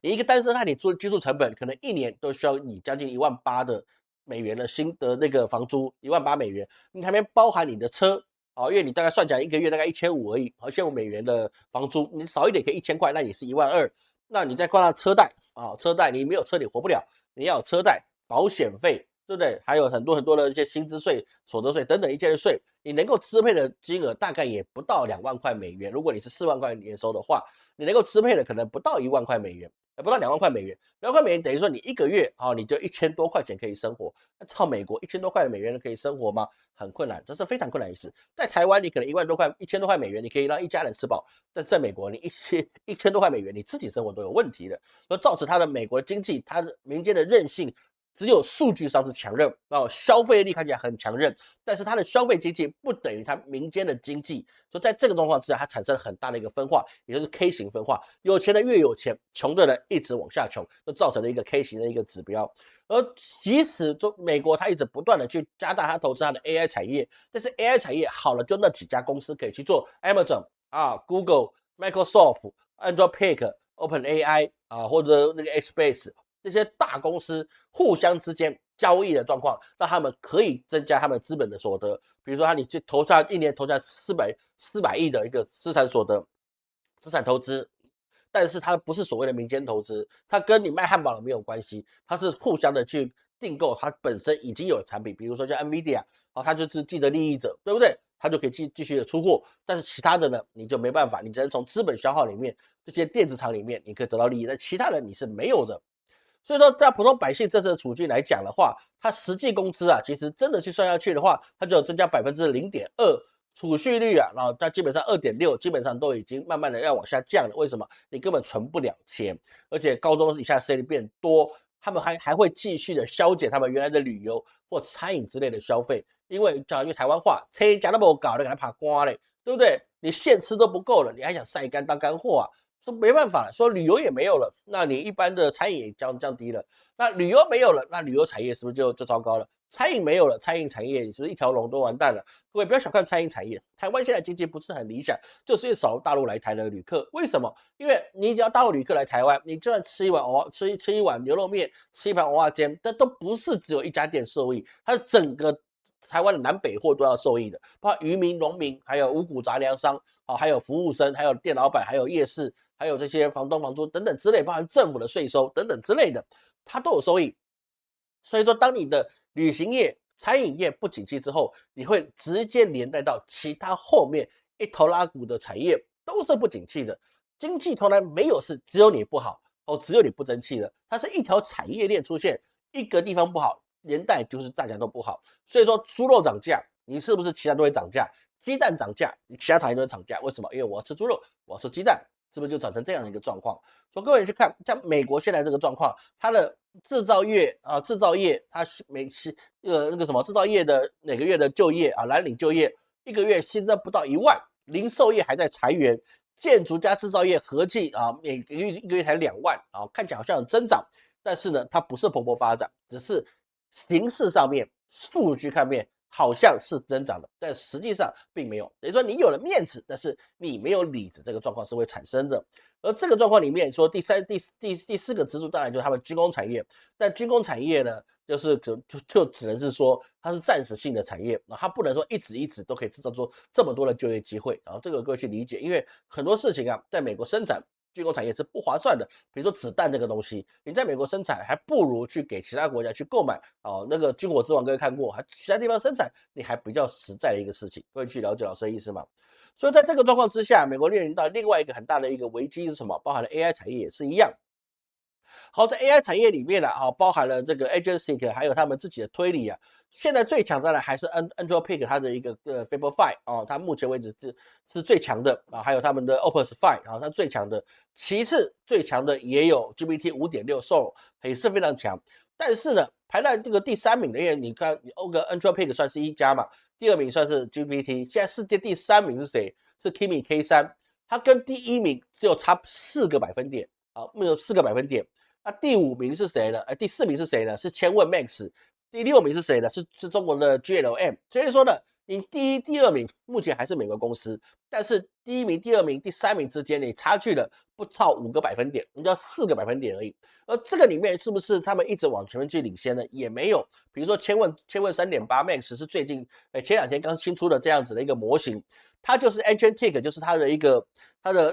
你一个单身汉你居住成本可能一年都需要你将近1.8万的美元的那个房租，1.8万美元，你还没包含你的车因为你大概算起来一个月大概1500而已，1500美元的房租，你少一点可以1000块，那也是12000。那你再挂上车贷车贷你没有车你活不了，你要有车贷、保险费，对不对？还有很多很多的一些薪资税、所得税等等一切的税，你能够支配的金额大概也不到2万块美元。如果你是4万块年收的话，你能够支配的可能不到1万块美元，不到2万块美元。2万块美元等于说你一个月你就1000多块钱可以生活。那照美国1000多块美元可以生活吗？很困难，这是非常困难的事。在台湾你可能1万多块、1000多块美元你可以让一家人吃饱，但是在美国你1000多块美元你自己生活都有问题的，所以造成它的美国的经济，它的民间的韧性只有数据上是强韧消费力看起来很强韧，但是它的消费经济不等于它民间的经济，所以在这个状况之下，它产生了很大的一个分化，也就是 K 型分化，有钱的越有钱，穷的人一直往下穷，就造成了一个 K 型的一个指标。而即使美国它一直不断的去加大它投资它的 AI 产业，但是 AI 产业好了就那几家公司可以去做 Amazon Google、Microsoft、Anthropic、OpenAI 或者那个 Xbase 这些大公司互相之间交易的状况，让他们可以增加他们资本的所得。比如说你去一年投下400亿的一个资产所得、资产投资，但是它不是所谓的民间投资，它跟你卖汉堡的没有关系，它是互相的去订购它本身已经有的产品，比如说像 NVIDIA 它就是既得利益者，对不对？它就可以继续的出货，但是其他的呢，你就没办法，你只能从资本消耗里面，这些电子厂里面你可以得到利益，但其他人你是没有的。所以说，在普通百姓这次的处境来讲的话，他实际工资其实真的去算下去的话，它就有增加0.2%，储蓄率然后它基本上2.6%，基本上都已经慢慢的要往下降了。为什么？你根本存不了钱，而且高中以下失业率变多，他们还会继续的削减他们原来的旅游或餐饮之类的消费，因为讲句台湾话，车价都不搞，你给他爬瓜嘞，对不对？你现吃都不够了，你还想晒干当干货说没办法了，说旅游也没有了，那你一般的餐饮也降低了，那旅游没有了，那旅游产业是不是就糟糕了？餐饮没有了，餐饮产业是不是一条龙都完蛋了？各位不要小看餐饮产业，台湾现在经济不是很理想，就是因为少了大陆来台的旅客。为什么？因为你只要大陆旅客来台湾，你就算吃一碗牛肉面，吃一盘蚵仔煎，这都不是只有一家店受益，它是整个台湾的南北货都要受益的，包括渔民、农民，还有五谷杂粮商，还有服务生，还有店老板，还有夜市。还有这些房东、房租等等之类，包含政府的税收等等之类的，它都有收益。所以说，当你的旅行业、餐饮业不景气之后，你会直接连带到其他后面一头拉股的产业都是不景气的。经济从来没有是只有你不好只有你不争气的，它是一条产业链出现，一个地方不好，连带就是大家都不好。所以说，猪肉涨价，你是不是其他都会涨价？鸡蛋涨价，你其他产业都会涨价。为什么？因为我要吃猪肉，我要吃鸡蛋。是不是就长成这样的一个状况？所以各位去看，像美国现在这个状况，它的制造业它那个什么制造业的每个月的就业蓝领就业一个月新增不到1万，零售业还在裁员，建筑加制造业合计每个月一个月才2万看起来好像有增长，但是呢，它不是蓬勃发展，只是形式上面、数据看面。好像是增长的，但实际上并没有。等于说你有了面子，但是你没有里子，这个状况是会产生的。而这个状况里面说，第四个支柱当然就是他们军工产业，但军工产业呢，就是就只能是说它是暂时性的产业，它不能说一直都可以制造出这么多的就业机会。然后这个各位去理解，因为很多事情在美国生产。军工产业是不划算的，比如说子弹这个东西，你在美国生产，还不如去给其他国家去购买那个军火之王各位看过，还其他地方生产，你还比较实在的一个事情，各位去了解老师的意思吗？所以在这个状况之下，美国面临到另外一个很大的一个危机是什么？包含了 AI 产业也是一样。好，在 AI 产业里面包含了这个 Agentic， 还有他们自己的推理现在最强的还是 Anthropic 它的一个Fable5它目前为止是最强的还有他们的 Opus 5它最强的，其次最强的也有 GPT 5.6 Sora 也是非常强，但是呢排在这个第3名的，因为你看Anthropic 算是一家嘛，第2名算是 GPT， 现在世界第3名是谁？是 Kimi K3， 它跟第1名只有差4个百分点没有4个百分点。那第5名是谁呢？第4名是谁呢？是千问 Max。第6名是谁呢？是中国的 GLM。所以说呢，你第一、第二名目前还是美国公司，但是第一名、第二名、第三名之间你差距了不超5个百分点，你要4个百分点而已。而这个里面是不是他们一直往前面去领先呢？也没有。比如说千问3.8 Max 是最近前2天刚新出的这样子的一个模型，它就是 Anthropic， 就是它的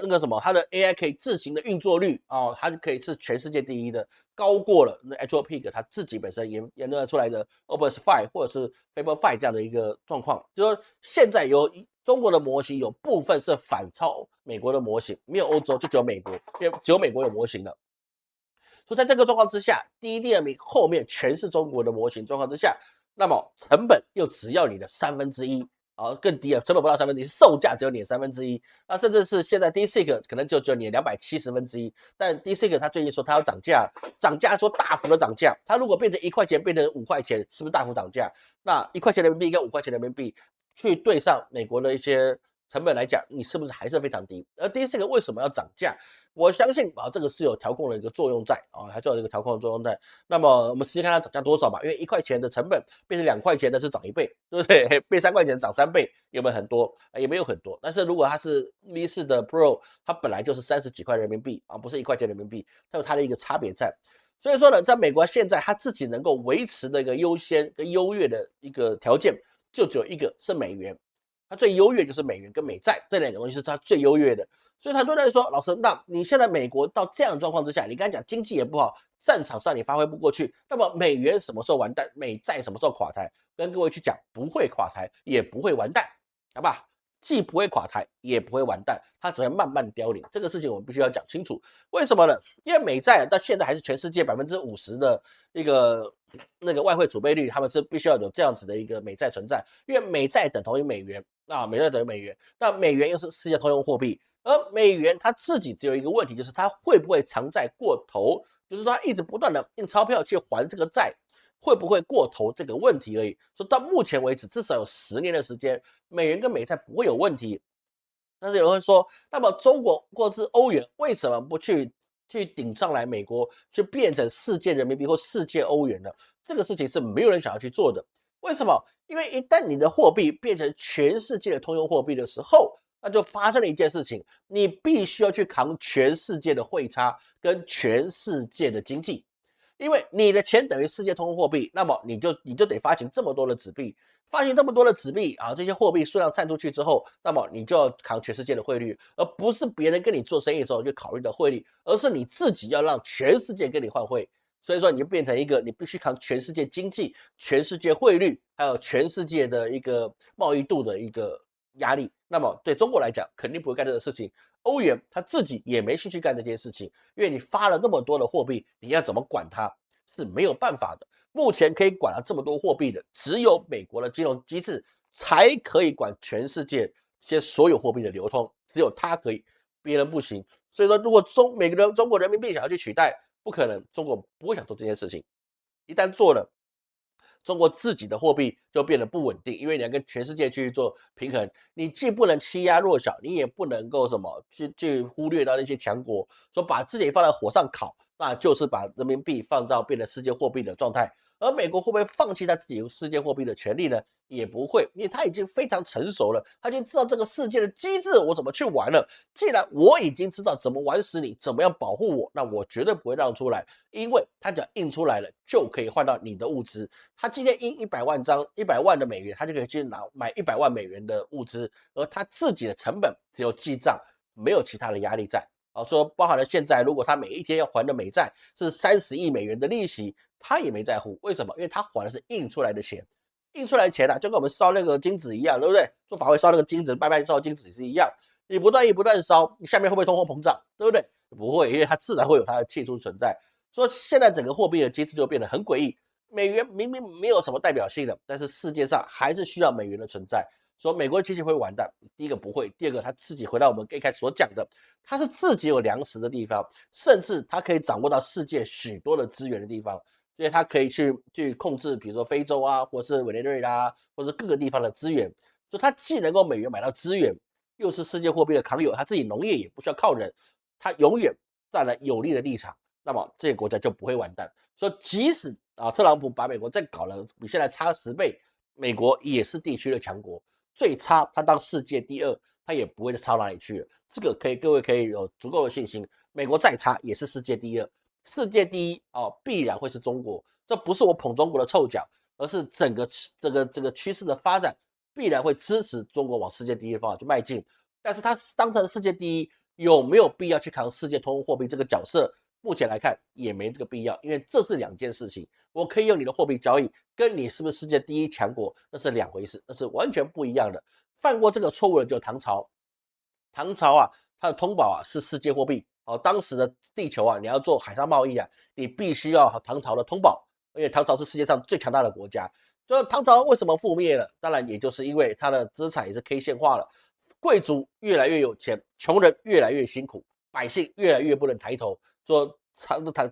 那个什么，它的 AI 可以自行的运作率哦，它可以是全世界第一的，高过了那 Anthropic 它自己本身研究出来的 Opus 5或者是 Fable 5这样的一个状况，就是说现在中国的模型有部分是反超美国的模型，没有欧洲，就只有美国，因为只有美国有模型了。所以在这个状况之下，第一、第二名后面全是中国的模型状况之下，那么成本又只要你的1/3啊，更低了，成本不到1/3，售价只有你的1/3，那甚至是现在 DeepSeek 可能就只有你的270%，但 DeepSeek 它最近说它要涨价，涨价说大幅的涨价，它如果变成1块钱变成5块钱，是不是大幅涨价？那1块钱人民币跟5块钱人民币去对上美国的一些成本来讲，你是不是还是非常低？而DeepSeek为什么要涨价？我相信啊，这个是有调控的一个作用在啊，还是有这个调控的作用在。那么我们实际看它涨价多少吧，因为1块钱的成本变成2块钱的是涨1倍，对不对？变3块钱涨3倍，有没有很多？也没有很多。但是如果它是 V4 的 Pro， 它本来就是30几块人民币啊，不是1块钱人民币，它有它的一个差别在。所以说呢，在美国现在它自己能够维持的一个优先跟优越的一个条件，就只有一个是美元。它最优越就是美元跟美债这2个东西是它最优越的。所以很多人说，老师，那你现在美国到这样的状况之下，你刚才讲经济也不好，战场上你发挥不过去，那么美元什么时候完蛋？美债什么时候垮台？跟各位去讲，不会垮台，也不会完蛋，好吧？既不会垮台，也不会完蛋，它只会慢慢凋零。这个事情我们必须要讲清楚。为什么呢？因为美债到现在还是全世界50%的一个那个外汇储备率，他们是必须要有这样子的一个美债存在，因为美债等同于美元啊，美债等于美元，那美元又是世界通用货币。而美元它自己只有一个问题，就是它会不会偿债过头，就是说它一直不断的印钞票去还这个债，会不会过头这个问题而已。说到目前为止，至少有10年的时间，美元跟美债不会有问题。但是有人会说，那么中国或是欧元为什么不去顶上来美国，就变成世界人民币或世界欧元呢？这个事情是没有人想要去做的。为什么？因为一旦你的货币变成全世界的通用货币的时候，那就发生了一件事情，你必须要去扛全世界的汇差跟全世界的经济，因为你的钱等于世界通用货币，那么你就得发行这么多的纸币，发行这么多的纸币啊，这些货币数量散出去之后，那么你就要扛全世界的汇率，而不是别人跟你做生意的时候就考虑的汇率，而是你自己要让全世界跟你换汇。所以说，你就变成一个你必须扛全世界经济、全世界汇率，还有全世界的一个贸易度的一个压力。那么对中国来讲，肯定不会干这个事情。欧元他自己也没兴趣干这件事情，因为你发了那么多的货币，你要怎么管它是没有办法的。目前可以管了这么多货币的，只有美国的金融机制才可以管全世界这些所有货币的流通，只有它可以，别人不行。所以说，如果中国人民币想要去取代，不可能，中国不会想做这件事情。一旦做了，中国自己的货币就变得不稳定，因为你要跟全世界去做平衡，你既不能欺压弱小，你也不能够什么去忽略到那些强国，说把自己放在火上烤，那就是把人民币放到变成世界货币的状态。而美国会不会放弃他自己世界货币的权利呢？也不会，因为他已经非常成熟了，他已经知道这个世界的机制我怎么去玩了。既然我已经知道怎么玩死你，怎么样保护我，那我绝对不会让出来，因为他只要印出来了，就可以换到你的物资。他今天印100万的美元，他就可以去买100万美元的物资，而他自己的成本只有记账，没有其他的压力在。说包含了现在，如果他每一天要还的美债是30亿美元的利息，他也没在乎。为什么？因为他还的是印出来的钱，印出来的钱啊，就跟我们烧那个金纸一样，对不对？做法会烧那个金纸，拜拜烧金纸是一样。你不断烧，你下面会不会通货膨胀？对不对？不会，因为它自然会有它的气出存在。所以现在整个货币的机制就变得很诡异。美元明明没有什么代表性的，但是世界上还是需要美元的存在。说美国的经济会完蛋，第一个不会，第二个他自己回到我们一开始所讲的，他是自己有粮食的地方，甚至他可以掌握到世界许多的资源的地方，所以他可以去控制，比如说非洲啊，或是委内瑞拉，或是各个地方的资源。所以他既能够美元买到资源，又是世界货币的扛友，他自己农业也不需要靠人，他永远站了有利的立场，那么这些国家就不会完蛋。所以即使特朗普把美国再搞了比现在差10倍，美国也是地区的强国，最差它当世界第2，它也不会差到哪里去了。这个各位可以有足够的信心，美国再差也是世界第2，世界第1必然会是中国。这不是我捧中国的臭脚，而是整个这个趋势的发展必然会支持中国往世界第1的方向去迈进。但是它当成世界第1，有没有必要去扛世界通用货币这个角色？目前来看也没这个必要，因为这是2件事情。我可以用你的货币交易，跟你是不是世界第1强国那是2回事，那是完全不一样的。犯过这个错误的就唐朝，唐朝它的通宝是世界货币当时的地球你要做海上贸易你必须要唐朝的通宝，因为唐朝是世界上最强大的国家。就唐朝为什么覆灭了？当然也就是因为它的资产也是 K 线化了，贵族越来越有钱，穷人越来越辛苦，百姓越来越不能抬头。说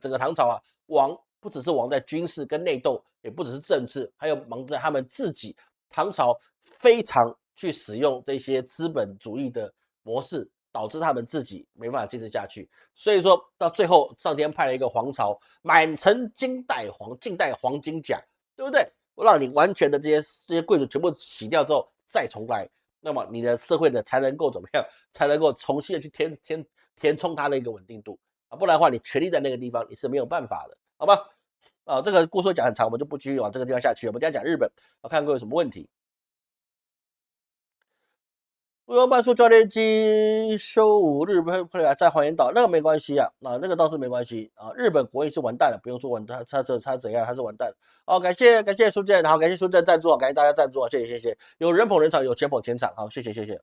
整个唐朝亡不只是亡在军事跟内斗，也不只是政治，还有忙在他们自己。唐朝非常去使用这些资本主义的模式，导致他们自己没办法坚持下去。所以说到最后，上天派了一个皇朝，满城尽带黄金甲，对不对？我让你完全的这些贵族全部洗掉之后再重来，那么你的社会才能够怎么样？才能够重新的去填充它的一个稳定度不然的话，你权力在那个地方你是没有办法的，好吧？这个故事讲很长，我们就不继续往这个地方下去。我们今天讲日本，我看各位有什么问题。乌龙半数教练机修武日本在黄岩岛，那个没关系那个倒是没关系日本国营是完蛋了，不用说完蛋，他怎样，他是完蛋了。感谢苏建，好，感谢苏建赞助感谢大家赞助谢谢。有人捧人场，有钱捧钱场，好，谢谢。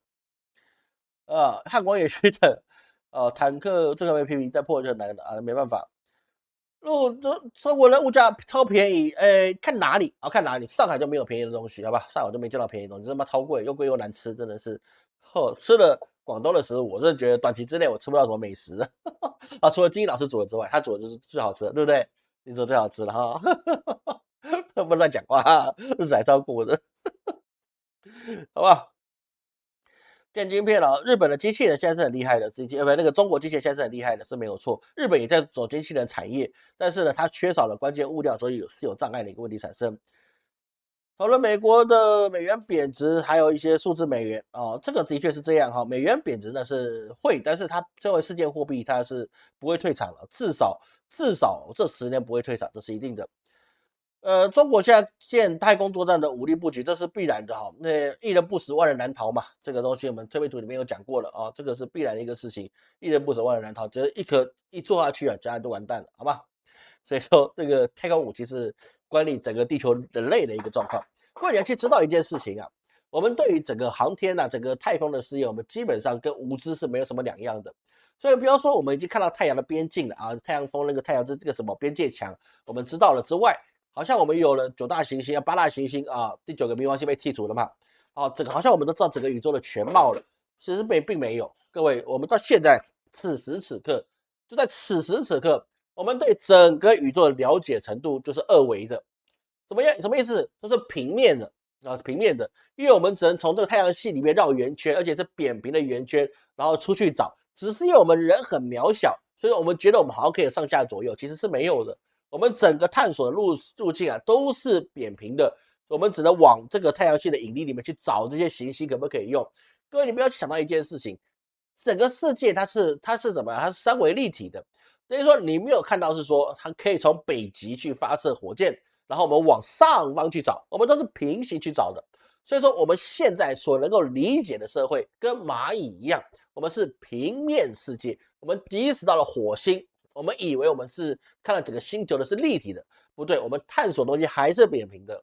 汉光也是的，坦克这个没 PP 再破就难的没办法。中国的物价超便宜，看哪里看哪里，上海就没有便宜的东西，好吧？上海就没见到便宜的东西，他妈超贵，又贵又难吃，真的是。吃了广东的食物，我真的觉得短期之内我吃不到什么美食除了金英老师煮的之外，他煮的就是最好吃的，对不对？你说最好吃的不乱讲话日子还超过的好不好？电晶片日本的机器人现在是很厉害的，那个中国机器人现在是很厉害的，是没有错。日本也在走机器人产业，但是呢，它缺少了关键物料，所以是有障碍的一个问题产生。讨论美国的美元贬值，还有一些数字美元这个的确是这样美元贬值呢是会，但是它作为世界货币，它是不会退场了，至少这10年不会退场，这是一定的。中国现在建太空作战的武力布局，这是必然的那一人不死，万人难逃嘛。这个东西我们推背图里面有讲过了这个是必然的一个事情。一人不死，万人难逃，只要一做下去家人都完蛋了，好吧？所以说，这个太空武器是管理整个地球人类的一个状况。不过你要去知道一件事情我们对于整个航天整个太空的事业，我们基本上跟无知是没有什么两样的。所以不要说我们已经看到太阳的边境了太阳风那个太阳这个什么边界墙，我们知道了之外。好像我们有了9大行星8大行星第9个冥王星被剔除了嘛整个好像我们都知道整个宇宙的全貌了，其实并没有。各位，我们到现在此时此刻，就在此时此刻，我们对整个宇宙的了解程度就是2维的，什么意思？就是平面的平面的，因为我们只能从这个太阳系里面绕圆圈，而且是扁平的圆圈，然后出去找。只是因为我们人很渺小，所以我们觉得我们好像可以上下左右，其实是没有的。我们整个探索的路径都是扁平的，我们只能往这个太阳系的引力里面去找这些行星可不可以用。各位，你不要去想到一件事情，整个世界它是怎么样？它是3维立体的，等于说你没有看到是说它可以从北极去发射火箭，然后我们往上方去找，我们都是平行去找的。所以说我们现在所能够理解的社会跟蚂蚁一样，我们是平面世界，我们即使到了火星。我们以为我们是看到整个星球的是立体的，不对，我们探索的东西还是扁平的，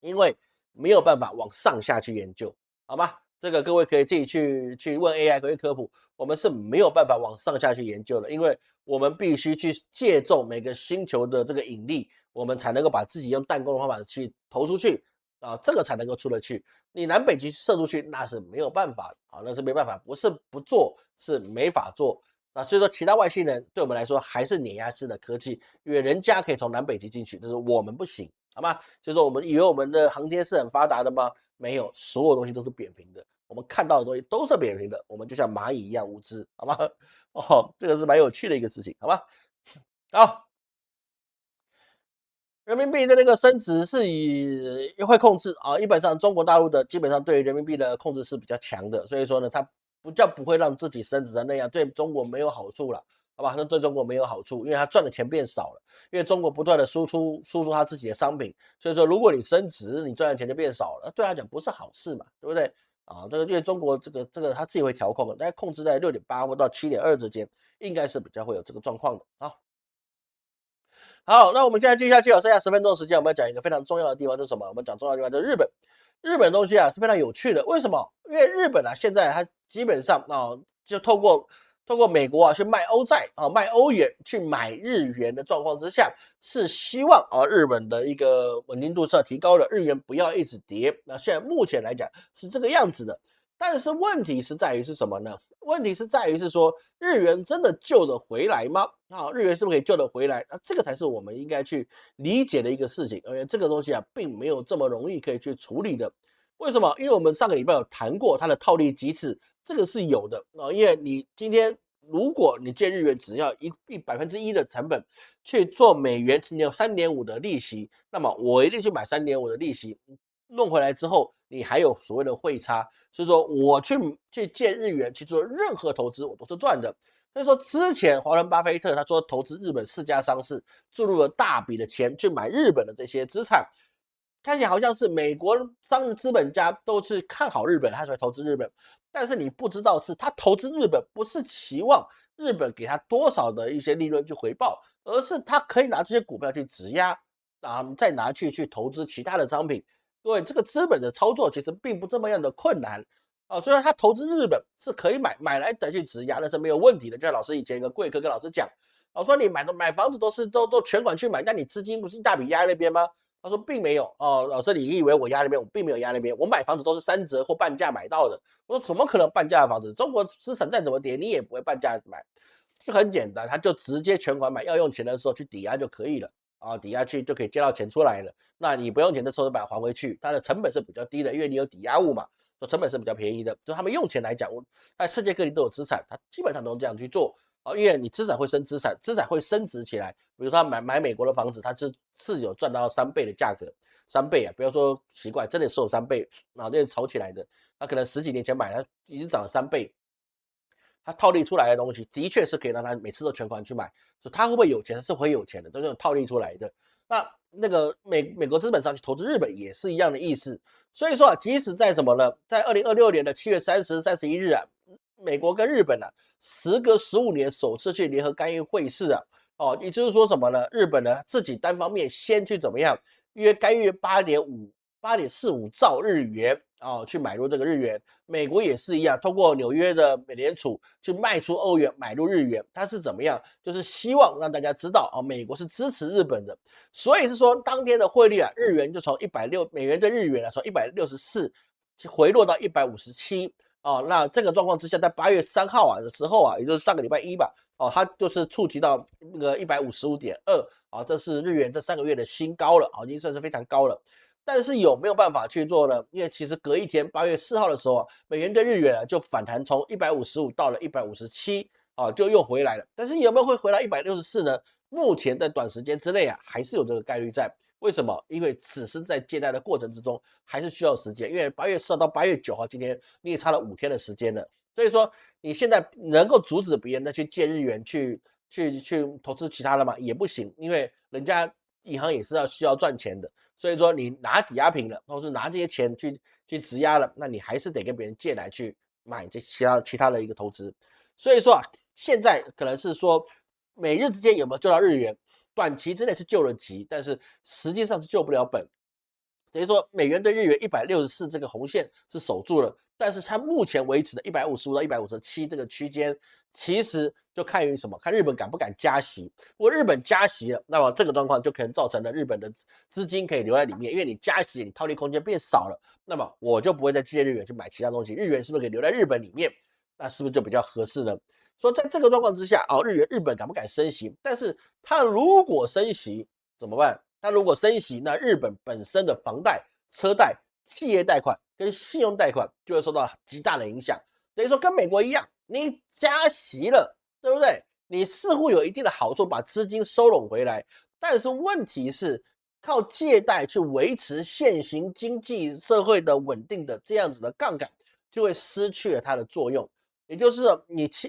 因为没有办法往上下去研究，好吗？这个各位可以自己去问 AI 可以科普，我们是没有办法往上下去研究的，因为我们必须去借重每个星球的这个引力，我们才能够把自己用弹弓的方法去投出去这个才能够出得去。你南北极射出去那是没有办法那是没办法，不是不做，是没法做。所以说其他外星人对我们来说还是碾压式的科技，因为人家可以从南北极进去，但是我们不行，好吗？所以说我们以为我们的航天是很发达的吗？没有，所有东西都是扁平的，我们看到的东西都是扁平的，我们就像蚂蚁一样无知，好吗？这个是蛮有趣的一个事情，好吗？好。人民币的那个升值是会控制啊，基本上中国大陆的基本上对人民币的控制是比较强的，所以说呢，它不会让自己升值的那样，对中国没有好处了，好吧？那对中国没有好处，因为它赚的钱变少了，因为中国不断的输出它自己的商品，所以说如果你升值，你赚的钱就变少了，对他讲不是好事嘛，对不对？啊，这个因为中国这个他自己会调控的，大概控制在6.8或到7.2之间，应该是比较会有这个状况的啊。好，那我们现在接下去有剩下10分钟的时间，我们要讲一个非常重要的地方，就是什么？我们讲重要的地方就是日本。日本东西啊是非常有趣的，为什么？因为日本啊现在它基本上啊就透过美国啊去卖欧债啊卖欧元去买日元的状况之下，是希望啊日本的一个稳定度是要提高的，日元不要一直跌。那现在目前来讲是这个样子的，但是问题是在于是什么呢？问题是在于是说日元真的救得回来吗？啊，日元是不是可以救得回来？这个才是我们应该去理解的一个事情。而且这个东西啊，并没有这么容易可以去处理的。为什么？因为我们上个礼拜有谈过它的套利机制，这个是有的啊。因为你今天如果你借日元只要1%的成本去做美元，你有3.5的利息，那么我一定去买3.5的利息。弄回来之后，你还有所谓的汇差，所以说我去借日元去做任何投资，我都是赚的。所以说之前华伦巴菲特他说投资日本4家商事，注入了大笔的钱去买日本的这些资产，看起来好像是美国资本家都是看好日本，他才投资日本。但是你不知道是他投资日本不是期望日本给他多少的一些利润去回报，而是他可以拿这些股票去质押啊，再拿去投资其他的商品。各位，这个资本的操作其实并不这么样的困难啊，虽然他投资日本是可以买来再去质押，那是没有问题的。就像老师以前一个贵客跟老师讲，我说你买房子都全款去买，那你资金不是一大笔压在那边吗？他说并没有哦，老师你以为我压那边，我并没有压那边，我买房子都是3折或半价买到的。我说怎么可能半价的房子？中国资产再怎么跌，你也不会半价买，就很简单，他就直接全款买，要用钱的时候去抵押就可以了。啊，抵押去就可以借到钱出来了。那你不用钱的时候把它还回去，它的成本是比较低的，因为你有抵押物嘛，所以成本是比较便宜的。就他们用钱来讲，在世界各地都有资产，他基本上都这样去做啊，因为你资产会升资产，资产会升值起来。比如说他买美国的房子，他是有赚到3倍的价格，3倍啊，不要说奇怪，真的是有3倍啊，那是炒起来的。他可能10几年前买，他已经涨了3倍。他套利出来的东西，的确是可以让他每次都全款去买，所以他会不会有钱？是会有钱的，都是用套利出来的。那个美国资本上去投资日本也是一样的意思。所以说啊，即使在什么呢？在2026年的7月30、31日啊，美国跟日本啊，时隔15年首次去联合干预汇市啊，哦，也就是说什么呢？日本呢自己单方面先去怎么样干预8.45兆日元啊，去买入这个日元。美国也是一样，通过纽约的美联储去卖出欧元，买入日元。它是怎么样？就是希望让大家知道啊，美国是支持日本的。所以是说，当天的汇率啊，日元就从美元对日元啊，从164回落到157啊。那这个状况之下，在8月3号啊的时候啊，也就是上个礼拜一吧，哦，它就是触及到那个155.2啊，这是日元这3个月的新高了啊，已经算是非常高了。但是有没有办法去做呢？因为其实隔一天8月4号的时候啊，美元对日元啊就反弹从155到了157啊，就又回来了。但是有没有会回到164呢？目前在短时间之内啊，还是有这个概率在。为什么？因为只是在借贷的过程之中，还是需要时间。因为8月4号到8月9号，今天你也差了5天的时间了。所以说，你现在能够阻止别人再去借日元去投资其他的吗？也不行，因为人家银行也是需要赚钱的。所以说，你拿抵押品了，或是拿这些钱去质押了，那你还是得跟别人借来去买这其他的一个投资。所以说啊，现在可能是说美日之间有没有救到日元，短期之内是救了急，但是实际上是救不了本。等于说美元对日元164这个红线是守住了，但是它目前维持的155到157这个区间，其实就看于什么？看日本敢不敢加息。如果日本加息了，那么这个状况就可能造成了日本的资金可以留在里面，因为你加息，你套利空间变少了，那么我就不会再借日元去买其他东西，日元是不是可以留在日本里面？那是不是就比较合适呢？说在这个状况之下，哦，日本敢不敢升息？但是它如果升息怎么办？它如果升息，那日本本身的房贷、车贷、企业贷款跟信用贷款就会受到极大的影响。等于说跟美国一样，你加息了，对不对？你似乎有一定的好处，把资金收拢回来，但是问题是，靠借贷去维持现行经济社会的稳定的这样子的杠杆，就会失去了它的作用。也就是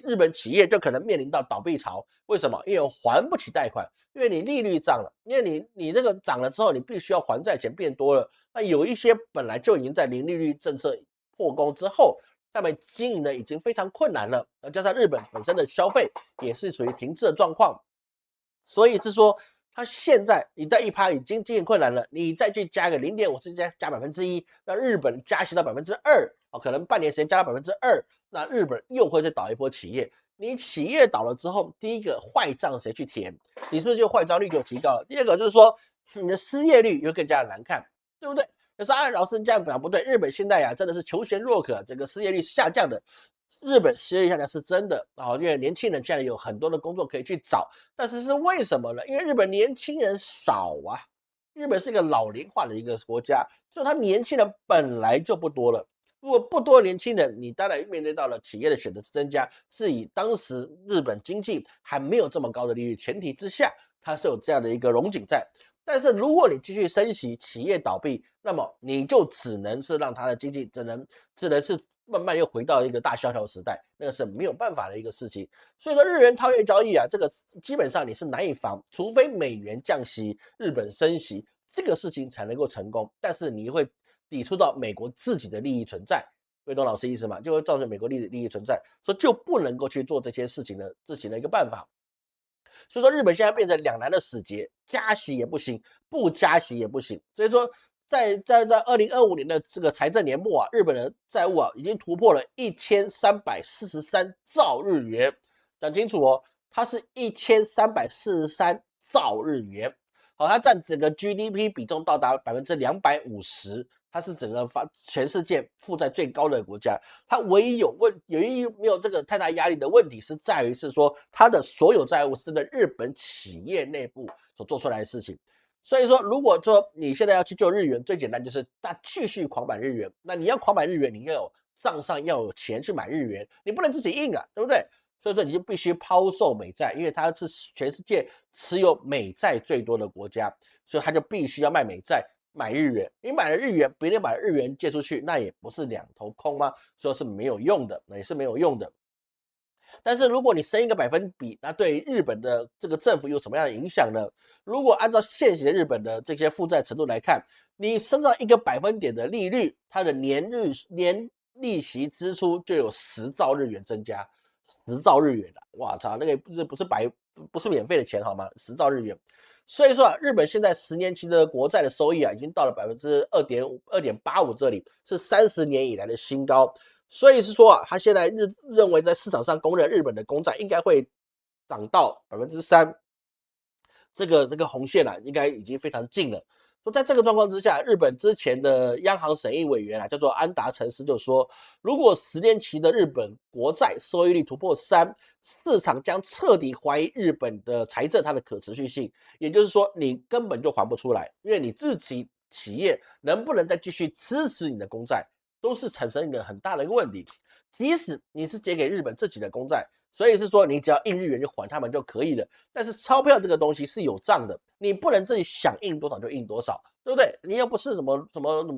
日本企业就可能面临到倒闭潮。为什么？因为还不起贷款，因为你利率涨了，因为你这个涨了之后，你必须要还债钱变多了。那有一些本来就已经在零利率政策破功之后，他们经营的已经非常困难了，加上日本本身的消费也是属于停滞的状况，所以是说，它现在你在1%已经经营困难了，你再去加个0.5%，甚至加1%，那日本加息到2%，可能半年时间加到2%，那日本又会再倒一波企业。你企业倒了之后，第一个坏账谁去填？你是不是就坏账率就提高了？第二个就是说，你的失业率又更加的难看，对不对？就说老师这样讲不对，日本现在真的是求贤若渴，整个失业率下降的。日本失业率下降是真的因为年轻人现在有很多的工作可以去找，但是是为什么呢？因为日本年轻人少啊，日本是一个老龄化的一个国家，所以他年轻人本来就不多了。如果不多的年轻人，你当然面对到了企业的选择是增加，是以当时日本经济还没有这么高的利率前提之下，它是有这样的一个荣景在。但是如果你继续升息，企业倒闭，那么你就只能是让它的经济只能是慢慢又回到一个大萧条时代，那个是没有办法的一个事情。所以说日元套现交易这个基本上你是难以防，除非美元降息，日本升息，这个事情才能够成功。但是你会抵触到美国自己的利益存在，会懂老师意思吗？就会造成美国利益存在，所以就不能够去做这些事情的一个办法。所以说日本现在变成两难的死结，加息也不行，不加息也不行。所以说在2025年的这个财政年末日本的债务已经突破了1343兆日元。讲清楚它是1343兆日元。好，它占整个 GDP 比重到达250%，它是整个全世界负债最高的国家。它唯一没有这个太大压力的问题是在于是说，它的所有债务是在日本企业内部所做出来的事情。所以说，如果说你现在要去救日元，最简单就是继续狂买日元。那你要狂买日元，你要有账上要有钱去买日元，你不能自己印对不对？所以说你就必须抛售美债，因为它是全世界持有美债最多的国家，所以它就必须要卖美债买日元。你买了日元，别人把日元借出去，那也不是两头空吗？所以是没有用的，那也是没有用的。但是如果你升一个百分比，那对于日本的这个政府有什么样的影响呢？如果按照现行的日本的这些负债程度来看，你升上1个百分点的利率，它的年利息支出就有10兆日元增加。10兆日元哇操，那个不是免费的钱好吗？10兆日元。所以说日本现在10年期的国债的收益已经到了2.85%这里，是30年以来的新高。所以是说他现在认为在市场上公认日本的公债应该会涨到3%，这个红线应该已经非常近了。说在这个状况之下，日本之前的央行审议委员叫做安达成司就说，如果10年期的日本国债收益率突破3，市场将彻底怀疑日本的财政它的可持续性，也就是说你根本就还不出来，因为你自己企业能不能再继续支持你的公债，都是产生一个很大的一个问题。即使你是借给日本自己的公债，所以是说你只要印日元就还他们就可以了。但是钞票这个东西是有账的，你不能自己想印多少就印多少，对不对？你又不是什么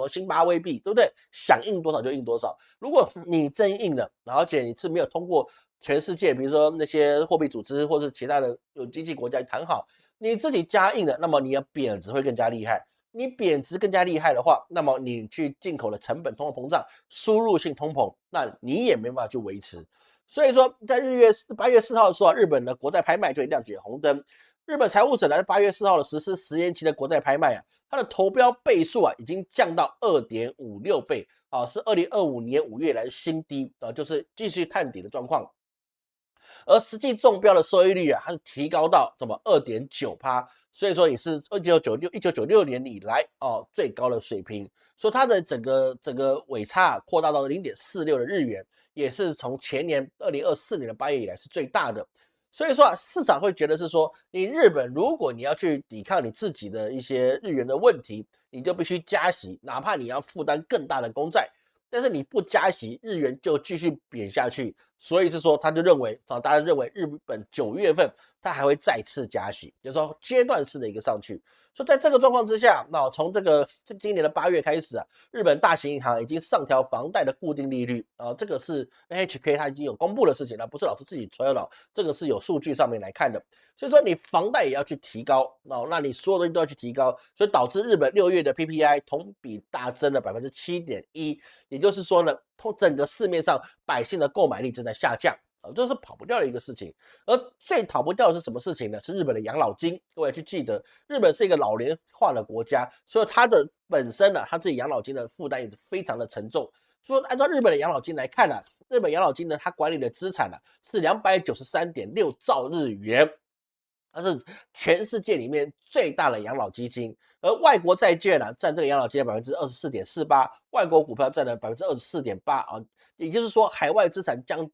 辛巴威币，对不对？想印多少就印多少。如果你真印了，而且你是没有通过全世界，比如说那些货币组织或是其他的有经济国家谈好，你自己加印的，那么你的贬值会更加厉害。你贬值更加厉害的话，那么你去进口的成本通货膨胀、输入性通膨，那你也没办法去维持。所以说，在8月4号的时候日本的国债拍卖就亮起红灯。日本财务省在8月4号的实施10年期的国债拍卖它的投标倍数已经降到2.56倍是2025年5月来的新低就是继续探底的状况。而实际中标的收益率它是提高到2.9%，所以说也是1996年以来最高的水平。所以它的整个尾差扩大到0.46的日元，也是从前年2024年的8月以来是最大的。所以说市场会觉得是说，你日本如果你要去抵抗你自己的一些日元的问题，你就必须加息，哪怕你要负担更大的公债。但是你不加息，日元就继续贬下去。所以是说他就认为大家认为日本9月份它还会再次加息，就是说阶段式的一个上去。所以在这个状况之下，那从今年的8月开始啊，日本大型银行已经上调房贷的固定利率啊，这个是 NHK 它已经有公布的事情了，不是老师自己吹的，这个是有数据上面来看的。所以说你房贷也要去提高哦，那你所有东西都要去提高，所以导致日本6月的 PPI 同比大增了7.1%，也就是说呢，整个市面上百姓的购买力正在下降。这是跑不掉的一个事情，而最逃不掉的是什么事情呢？是日本的养老金。各位去记得，日本是一个老龄化的国家，所以它的本身呢，它自己养老金的负担也是非常的沉重。说按照日本的养老金来看呢，日本养老金呢，它管理的资产呢是293.6兆日元，它是全世界里面最大的养老基金。而外国债券呢，占这个养老金的24.48%，外国股票占了24.8%啊，也就是说，海外资产将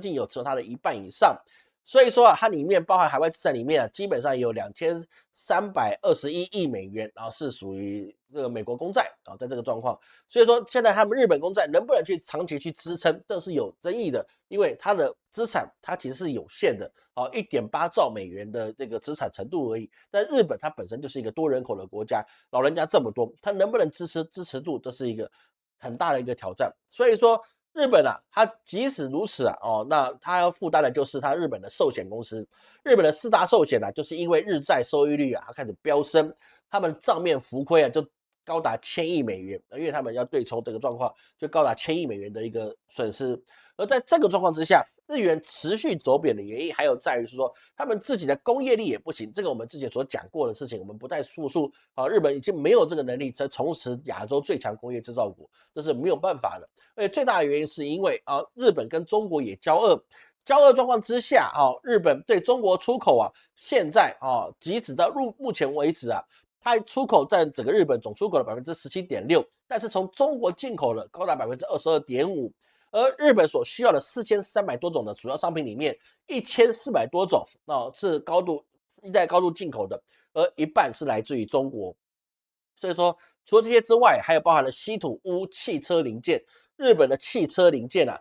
近有持有它的一半以上。所以说啊，它里面包含海外资产里面啊，基本上有2321亿美元，然后是属于这个美国公债啊，在这个状况。所以说现在他们日本公债能不能去长期去支撑，这是有争议的，因为它的资产它其实是有限的啊，1.8兆美元的这个资产程度而已。但日本它本身就是一个多人口的国家，老人家这么多，它能不能支持度，这是一个很大的一个挑战。所以说日本啊，它即使如此啊，那它要负担的就是它日本的寿险公司，日本的4大寿险啊，就是因为日债收益率啊，它开始飙升，他们账面浮亏啊，就高达1000亿美元，因为他们要对冲这个状况，就高达1000亿美元的一个损失。而在这个状况之下，日元持续走贬的原因，还有在于说他们自己的工业力也不行，这个我们之前所讲过的事情，我们不再复述啊。日本已经没有这个能力再重拾亚洲最强工业制造国，这是没有办法的。而且最大的原因是因为啊，日本跟中国也交恶，交恶状况之下啊，日本对中国出口啊，现在啊，即使到目前为止啊，它出口占整个日本总出口的17.6%，但是从中国进口的高达22.5%。而日本所需要的4300多种的主要商品里面，1400多种是一代高度进口的，而一半是来自于中国。所以说，除了这些之外，还有包含了稀土、钨、汽车零件。日本的汽车零件啊，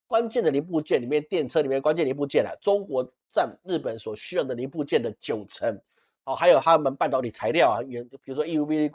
关键的零部件里面，电车里面关键零部件啊，中国占日本所需要的零部件的90%。还有他们半导体材料啊，比如说 EUV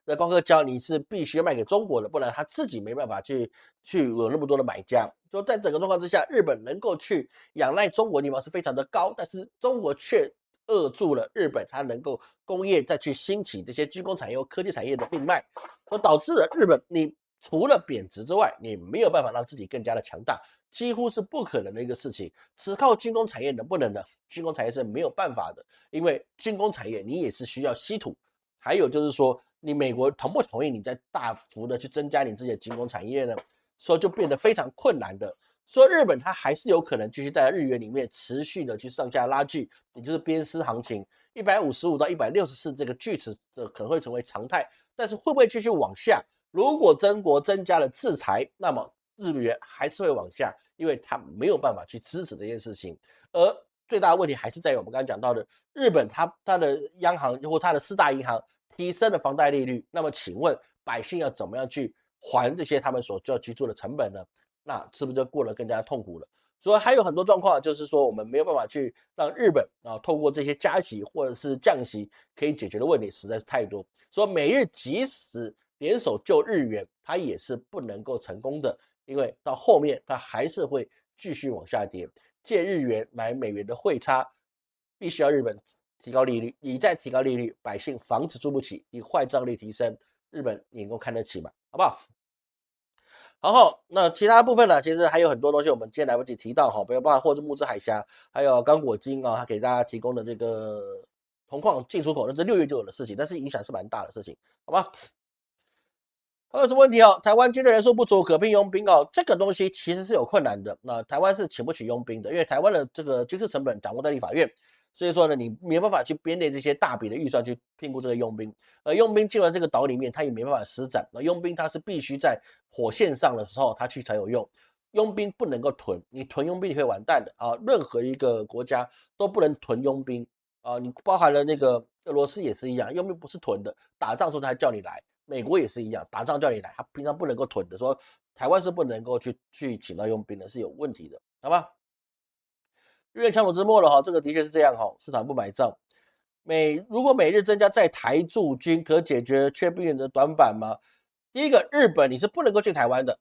的光刻胶，你是必须卖给中国的，不然他自己没办法去有那么多的买家。就在整个状况之下，日本能够去仰赖中国的地方是非常的高，但是中国却扼住了日本它能够工业再去兴起这些军工产业或科技产业的命脉，所导致了日本你除了贬值之外，你没有办法让自己更加的强大，几乎是不可能的一个事情。只靠军工产业能不能呢？军工产业是没有办法的，因为军工产业你也是需要稀土，还有就是说，你美国同不同意你再大幅的去增加你自己的军工产业呢？所以就变得非常困难的。说日本它还是有可能继续在日元里面持续的去上下拉锯，也就是边丝行情，155到164这个锯齿可能会成为常态，但是会不会继续往下？如果中国增加了制裁，那么日元还是会往下，因为它没有办法去支持这件事情。而最大的问题还是在于我们刚才讲到的，日本它的央行或它的4大银行提升了房贷利率，那么请问百姓要怎么样去还这些他们所要居住的成本呢？那是不是就过得更加痛苦了？所以还有很多状况，就是说我们没有办法去让日本透过这些加息或者是降息可以解决的问题实在是太多。说美日即使联手救日元，它也是不能够成功的，因为到后面它还是会继续往下跌。借日元买美元的汇差，必须要日本提高利率，你再提高利率，百姓房子住不起，你坏账率提升，日本你能够看得起吗？好不好？然后那其他部分呢，其实还有很多东西我们今天来不及提到哈，比如包括货物木质海峡，还有刚果金啊，它给大家提供的这个铜矿进出口，那是6月就有的事情，但是影响是蛮大的事情，好吧？还有什么问题哦？台湾军队人数不足，可聘佣兵哦，这个东西其实是有困难的。那台湾是请不起佣兵的，因为台湾的这个军事成本掌握在立法院，所以说呢，你没办法去编列这些大笔的预算去聘雇这个佣兵。而佣兵进了这个岛里面，他也没办法施展。那佣兵他是必须在火线上的时候他去才有用，佣兵不能够囤，你囤佣兵你会完蛋的啊！任何一个国家都不能囤佣兵啊，你包含了那个俄罗斯也是一样，佣兵不是囤的，打仗时候才叫你来。美国也是一样，打仗叫你来，他平常不能够囤的。说台湾是不能够去请到佣兵的，是有问题的，好吧？日元强弩之末了哈，这个的确是这样哈，市场不买账。如果美日增加在台驻军，可解决缺兵员的短板吗？第一个，日本你是不能够进台湾的。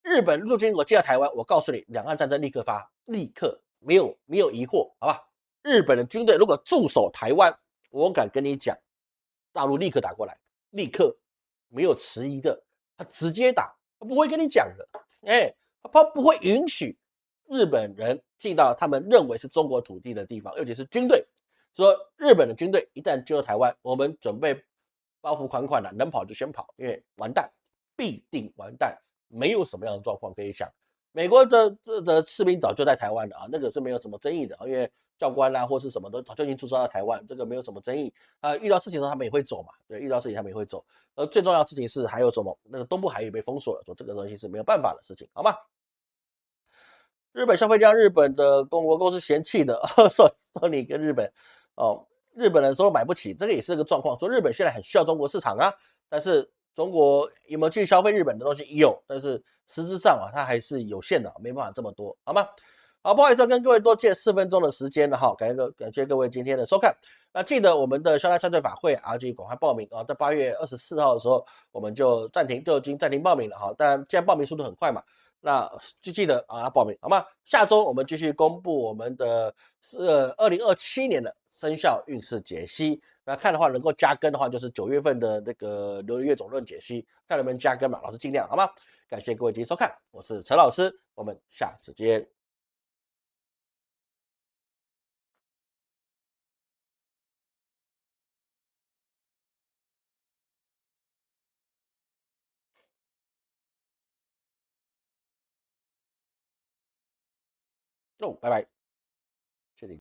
日本陆军我进到台湾，我告诉你，两岸战争立刻发，立刻没有疑惑，好吧？日本的军队如果驻守台湾，我敢跟你讲，大陆立刻打过来，立刻没有迟疑的，他直接打，他不会跟你讲的，他不会允许日本人进到他们认为是中国土地的地方，尤其是军队。说日本的军队一旦进入台湾，我们准备包袱款款的，能跑就先跑，因为完蛋，必定完蛋，没有什么样的状况可以想。美国的士兵早就在台湾了啊，那个是没有什么争议的，因为教官啊或是什么都早就已经驻扎在台湾，这个没有什么争议啊。遇到事情的时候他们也会走嘛，对，遇到事情他们也会走。而最重要的事情是还有什么？那个东部海域被封锁了，说这个东西是没有办法的事情，好吗？日本消费量，日本的公司嫌弃的，说你跟日本哦，日本人说买不起，这个也是个状况。说日本现在很需要中国市场啊，但是中国有没有去消费日本的东西？有，但是实质上它还是有限的，没办法这么多，好吗？好，不好意思，跟各位多借4分钟的时间了哈，感谢各位今天的收看。那记得我们的消灾参队法会啊，就赶快报名啊，在8月24号的时候我们就已经暂停报名了哈。但既然报名速度很快嘛，那就记得啊报名好吗？下周我们继续公布我们的2027年的生肖运势解析。那看的话能够加更的话，就是9月份的那个流年月总论解析，看能不能加更嘛，老师尽量好吗？感谢各位今天收看，我是陈老师，我们下次见。拜拜。